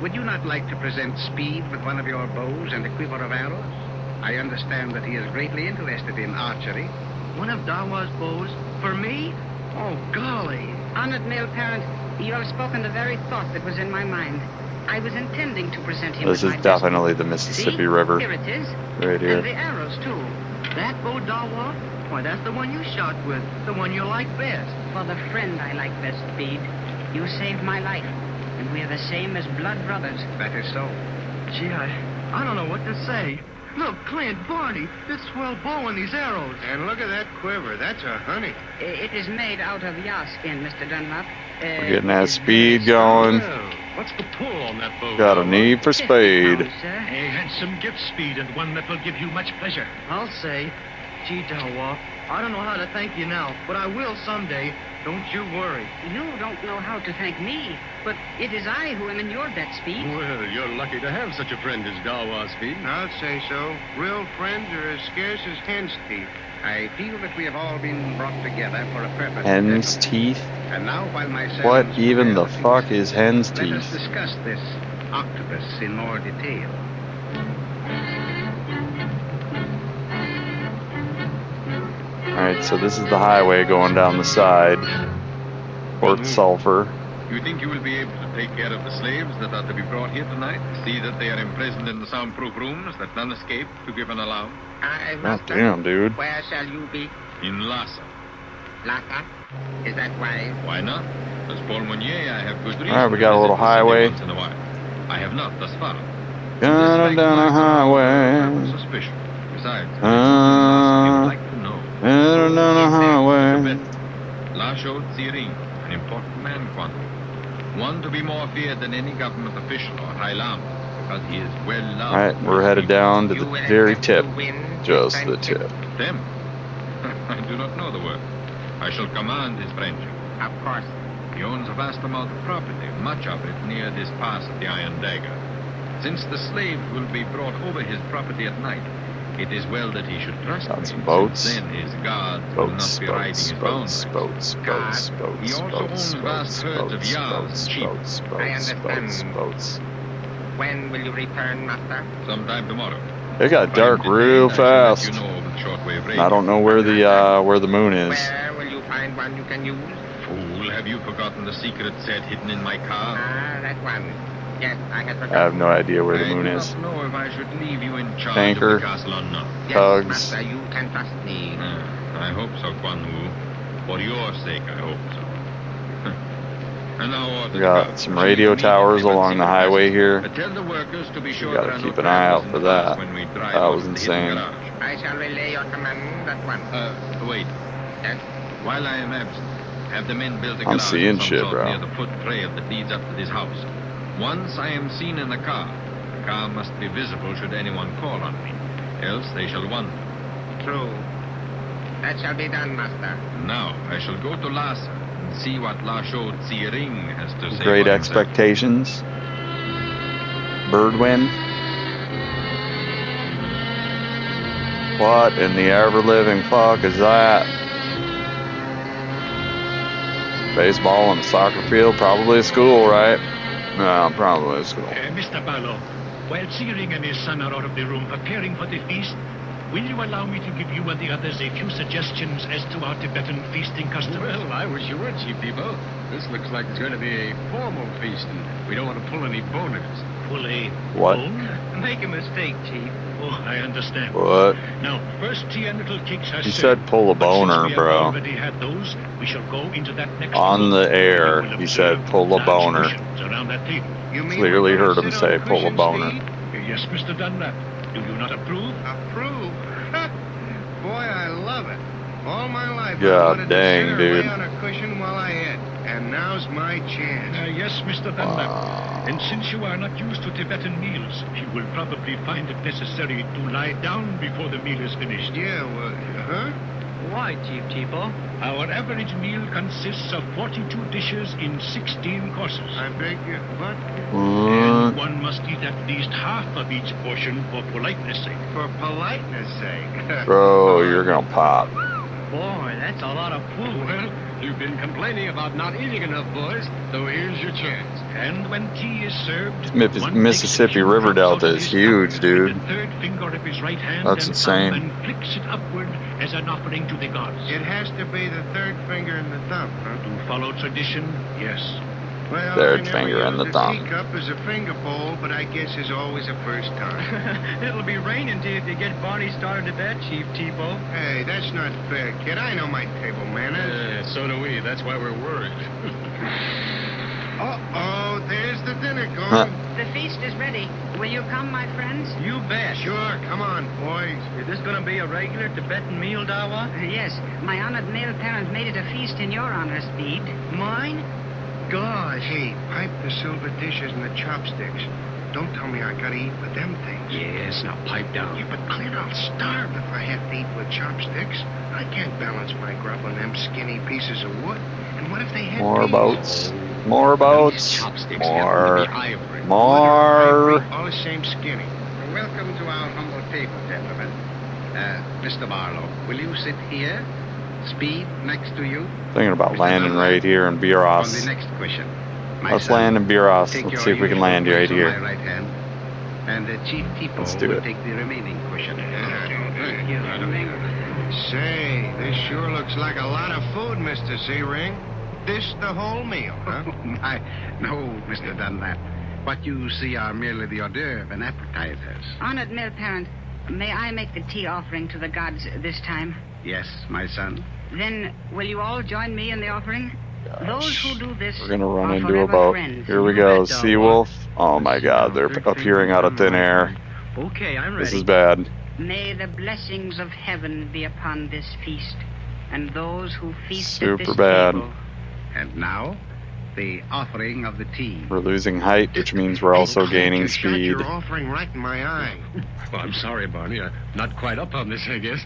S10: would you not like to present Speed with one of your bows and a quiver of arrows? I understand that he is greatly interested in archery.
S17: One of Dawa's bows? For me? Oh, golly.
S2: Honored male parent, you have spoken the very thought that was in my mind. I was intending to present him
S3: This
S2: with
S3: is
S2: my
S3: definitely the Mississippi River.
S2: Here it is.
S3: Right here.
S2: And the arrows, too.
S17: That bow, Dawa? Why, that's the one you shot with. The one you like best.
S2: For the friend I like best, Speed. You saved my life. And we're the same as blood brothers.
S10: That is so.
S17: Gee, I don't know what to say. Look, Clint, Barney, this swell bow and these arrows.
S4: And look at that quiver. That's a honey.
S2: It is made out of yaw skin, Mr. Dunlop.
S3: We're getting that speed going.
S15: What's the pull on that bow?
S3: Got a need for speed.
S15: A handsome gift, Speed, and one that will give you much pleasure.
S17: I'll say. Gee, Dawa, I don't know how to thank you now, but I will someday. Don't you worry.
S2: You don't know how to thank me, but it is I who am in your debt, Speed.
S15: Well, you're lucky to have such a friend as Dawa, Speed.
S4: I'll say so. Real friends are as scarce as hen's teeth.
S10: I feel that we have all been brought together for a purpose.
S3: Hen's teeth?
S10: And now, while my
S3: What
S10: servants
S3: even the
S10: prepare
S3: fuck
S10: things,
S3: is hen's
S10: let us
S3: teeth?
S10: discuss this octopus in more detail.
S3: Alright, so this is the highway going down the side. Port Sulphur.
S14: You think you will be able to
S18: take care of the slaves that are to be brought here tonight. See that they are imprisoned in the soundproof rooms, that none escape to give an alarm.
S3: God damn, dude.
S19: Where shall you be?
S18: In Lhasa.
S19: Lhasa? Is that why?
S18: Why not? As Paul Monnier, I have good reason.
S3: All right, we
S18: to
S3: got a
S18: visit
S3: little
S18: the city
S3: highway.
S18: once in a while. I have not thus far.
S3: Down a highway.
S18: Suspicion. Besides, I would like to know.
S3: Down a highway.
S18: Lasho Tsiring, an important man, Quan. One to be more feared than any government official or High Lama, because he is well loved.
S3: All right, we're headed down to the very tip. Just the tip.
S18: Them? I do not know the word. I shall command his friendship.
S19: Of course.
S18: He owns a vast amount of property, much of it near this pass of the Iron Dagger. Since the slaves will be brought over his property at night, it is well that he should trust me.
S3: Some boats.
S18: Then his guards will not be riding his boundaries. He also owns vast herds of yards, sheep.
S3: Boats.
S19: When will you return, Master?
S18: Sometime tomorrow.
S3: It got dark real fast. I don't know where the moon is.
S19: Where will you find one you can use?
S18: Fool, have you forgotten the secret set hidden in my car?
S19: Ah, that one. Yes, I had forgotten.
S3: I have no idea where the moon is.
S18: I do not know if I should leave you in charge
S3: Tanker,
S18: of the castle or not.
S3: tugs.
S19: Yes, Master, you can trust me.
S18: I hope so, Quan Wu. For your sake, I hope so. And now
S3: We got some radio towers along the highway here.
S18: Tell the workers to be sure
S3: You gotta keep an eye out for that. That was insane.
S19: I shall relay your command at once.
S18: Wait.
S19: Yes?
S18: While I am absent, have the men build a
S3: I'm
S18: garage
S3: seeing
S18: of some
S3: shit,
S18: sort
S3: bro.
S18: near the foot trail that leads up to this house. Once I am seen in the car must be visible should anyone call on me. Else they shall wonder.
S19: True. That shall be done, Master.
S18: Now I shall go to Lhasa and see what Lasho Tsiring has to say.
S3: Great
S18: for himself.
S3: expectations. Birdwind. What in the ever-living fuck is that? Baseball and a soccer field, probably a school, right? No, probably a school.
S15: Mr. Barlow, while Searing and his son are out of the room preparing for the feast, will you allow me to give you and the others a few suggestions as to our Tibetan feasting customs?
S20: Well, I was sure, Chief Depot. This looks like it's going to be a formal feast, and we don't want to pull any boners.
S15: Pull a
S3: What?
S15: bone?
S17: Make a mistake, Chief.
S15: Oh, I understand.
S3: What?
S15: Now, first tea and little cakes are
S3: He
S15: served.
S3: said pull a
S15: But since
S3: boner,
S15: we have
S3: bro.
S15: already had those, we shall go into that next
S3: On
S15: room.
S3: the air, he said pull a
S15: Large
S3: boner.
S15: cushions around that table.
S3: Clearly heard him say pull a boner.
S15: Yes, Mr. Dunlap. Do you not approve?
S4: Approve? Boy, I love it. All my life I
S3: God
S4: wanted
S3: dang,
S4: to sit or
S3: dude.
S4: lay on a cushion while I ate. And now's my chance.
S15: Yes, Mr. Dunlap. And since you are not used to Tibetan meals, you will probably find it necessary to lie down before the meal is finished.
S4: Yeah, well, huh?
S17: Why, Chief Tipo?
S15: Our average meal consists of 42 dishes in 16 courses.
S4: I beg you, what?
S15: And one must eat at least half of each portion for politeness sake.
S4: For politeness sake.
S3: Bro, you're gonna pop.
S17: Boy, that's a lot of food.
S20: Well, you've been complaining about not eating enough, boys, so here's your chance.
S15: And when tea is served,
S3: Mississippi River Delta is huge, dude.
S15: the third finger of his right hand
S3: That's
S15: and
S3: insane.
S15: thumb and flicks it upward as an offering to the gods.
S4: It has to be the third finger and the thumb, huh?
S15: To follow tradition, yes.
S4: Well,
S3: Third
S4: I never
S3: finger and
S4: used
S3: the
S4: a
S3: thumb.
S4: teacup as a finger bowl, but I guess there's always a first time.
S17: It'll be raining till if you get Barney started to bed, Chief Tipo.
S4: Hey, that's not fair, kid. I know my table manners.
S20: So do we. That's why we're worried.
S4: Uh-oh, there's the dinner going.
S16: The feast is ready. Will you come, my friends?
S17: You bet.
S4: Sure, come on, boys.
S17: Is this going to be a regular Tibetan meal, Dawa?
S16: Yes. My honored male parent made it a feast in your honor, Speed.
S17: Mine?
S4: Gosh. Hey, pipe the silver dishes and the chopsticks. Don't tell me I gotta eat with them things.
S20: Yes, now pipe down.
S4: Yeah, but Clint, I'll starve if I have to eat with chopsticks. I can't balance my grub on them skinny pieces of wood. And what if they had
S3: More
S4: meat?
S3: boats. More boats.
S20: Chopsticks
S3: More.
S20: ivory.
S3: More.
S4: All the same skinny.
S19: Welcome to our humble table, gentlemen. Mr. Barlow, will you sit here? Speed next to you?
S3: Thinking about
S19: Mr.
S3: landing
S19: Dunlap,
S3: right here in
S19: On the
S3: Buros.
S19: next question. My
S3: Let's
S19: son,
S3: land in Buros.
S19: take
S3: Let's
S19: your
S3: see if we can
S19: usual
S3: land
S19: place
S3: right
S19: on
S3: here.
S19: my right hand. And Chief Tipo
S3: Let's do
S19: will
S3: it.
S19: take the remaining question.
S4: Say, this sure looks like a lot of food, Mr. C-Ring. this the whole meal, huh?
S19: No, Mr. Dunlap. What you see are merely the hors d'oeuvre and appetizers.
S16: Honored mill parent, may I make the tea offering to the gods this time?
S19: Yes, my son.
S16: Then will you all join me in the offering? Those who do this
S3: We're gonna run
S16: are
S3: into
S16: forever
S3: about.
S16: friends.
S3: Here we go. Seawolf. Oh my God, they're appearing out of thin air.
S17: Okay, I'm ready.
S3: This is bad.
S16: May the blessings of heaven be upon this feast, and those who feast
S3: Super
S16: at this
S3: bad.
S16: table.
S19: And now, the offering of the tea.
S3: We're losing height, which means we're also gaining
S4: You shot
S3: speed.
S4: your offering right in my eye.
S15: Well, I'm sorry, Barney. I'm not quite up on this, I guess.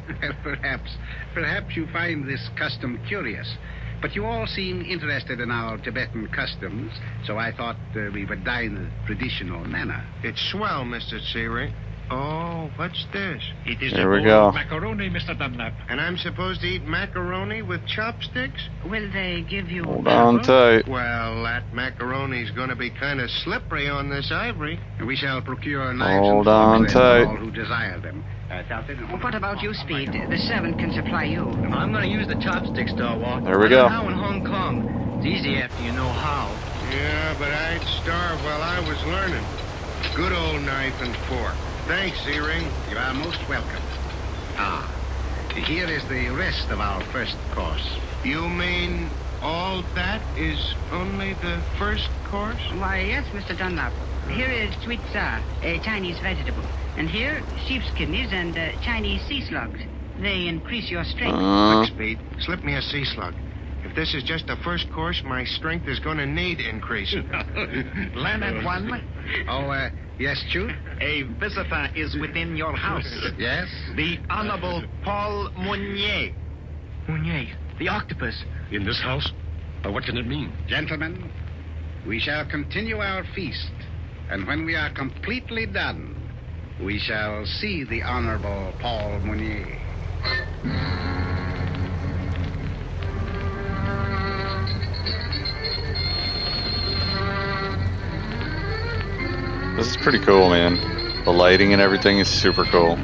S19: Perhaps you find this custom curious. But you all seem interested in our Tibetan customs, so I thought we would dine the traditional manner.
S4: It's swell, Mr. Searing. Oh, what's this?
S15: It is
S3: There
S15: a
S3: we
S15: bowl of
S3: go.
S15: macaroni, Mr. Dunlap.
S4: And I'm supposed to eat macaroni with chopsticks?
S16: Will they give you
S3: Hold on tight.
S4: Well, that macaroni's going to be kind of slippery on this ivory.
S19: We shall procure knives
S3: Hold
S19: and
S3: on
S19: forks for
S3: tight.
S19: all who desire them.
S16: What about you, Speed? The servant can supply you.
S17: I'm going to use the chopsticks, Starwalk.
S3: There we
S17: I
S3: go.
S17: learned how in Hong Kong. It's easy after you know how.
S4: Yeah, but I'd starve while I was learning. Good old knife and fork. Thanks, Searing.
S19: You are most welcome. Ah, here is the rest of our first course.
S4: You mean all that is only the first course?
S16: Why, yes, Mr. Dunlap. Here is sweet sa, a Chinese vegetable. And here, sheep's kidneys and Chinese sea slugs. They increase your strength.
S4: Look, Speed, slip me a sea slug. If this is just the first course, my strength is going to need increasing.
S21: Leonard One,
S19: Oh, yes, Chu?
S21: a visitor is within your house.
S19: Yes?
S21: The Honorable Paul Mounier.
S17: Mounier, the octopus.
S15: In this house? What can it mean?
S19: Gentlemen, we shall continue our feast, and when we are completely done, we shall see the Honorable Paul Mounier.
S3: This is pretty cool, man. The lighting and everything is super cool.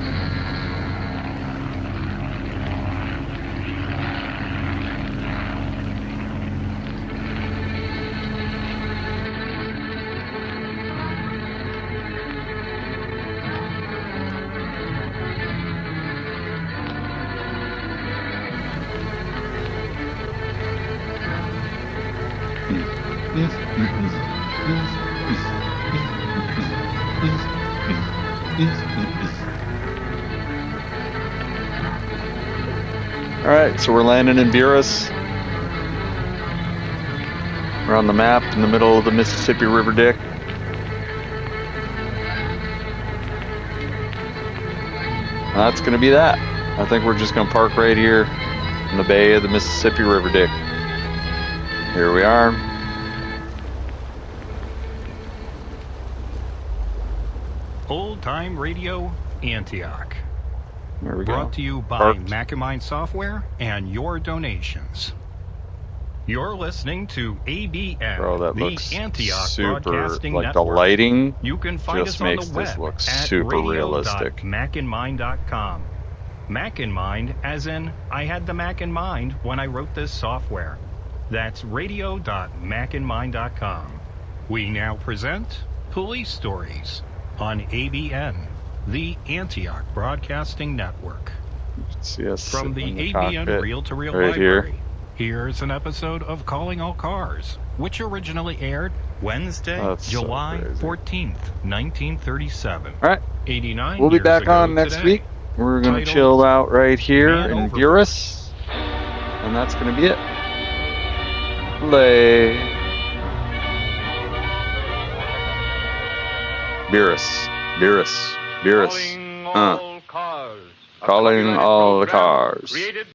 S3: Alright, so we're landing in Buras. We're on the map in the middle of the Mississippi River Dick. And that's going to be that. I think we're just going to park right here in the bay of the Mississippi River Dick. Here we are.
S9: Old Time Radio Antioch.
S3: There we go.
S9: Brought to you by
S3: Parked.
S9: Macamine Software and your donations. You're listening to ABN,
S3: Bro, that
S9: the
S3: looks
S9: Antioch
S3: super,
S9: Broadcasting
S3: like
S9: Network.
S3: the lighting
S9: You can find
S3: just
S9: us on
S3: makes
S9: the
S3: this
S9: web
S3: look
S9: at
S3: super realistic.
S9: radio.macinmind.com. Mac in mind, as in, I had the Mac in mind when I wrote this software. That's radio.macinmind.com. We now present Police Stories on ABN, the Antioch Broadcasting Network.
S3: See us
S9: From the
S3: sitting in
S9: ABN
S3: cockpit
S9: Reel-to-Reel
S3: right
S9: Library,
S3: here.
S9: here's an episode of Calling All Cars, which originally aired Wednesday,
S3: That's so
S9: July
S3: crazy.
S9: 14th, 1937.
S3: All right.
S9: 89
S3: We'll be
S9: years
S3: back
S9: ago
S3: on next
S9: today.
S3: week. We're going to
S9: Titled
S3: chill out right here
S9: Man
S3: in
S9: Overboard.
S3: Buras. And that's going to be it. Play. Buras. Buras. Buras.
S22: Calling all cars.
S3: Calling all the cars.
S22: Created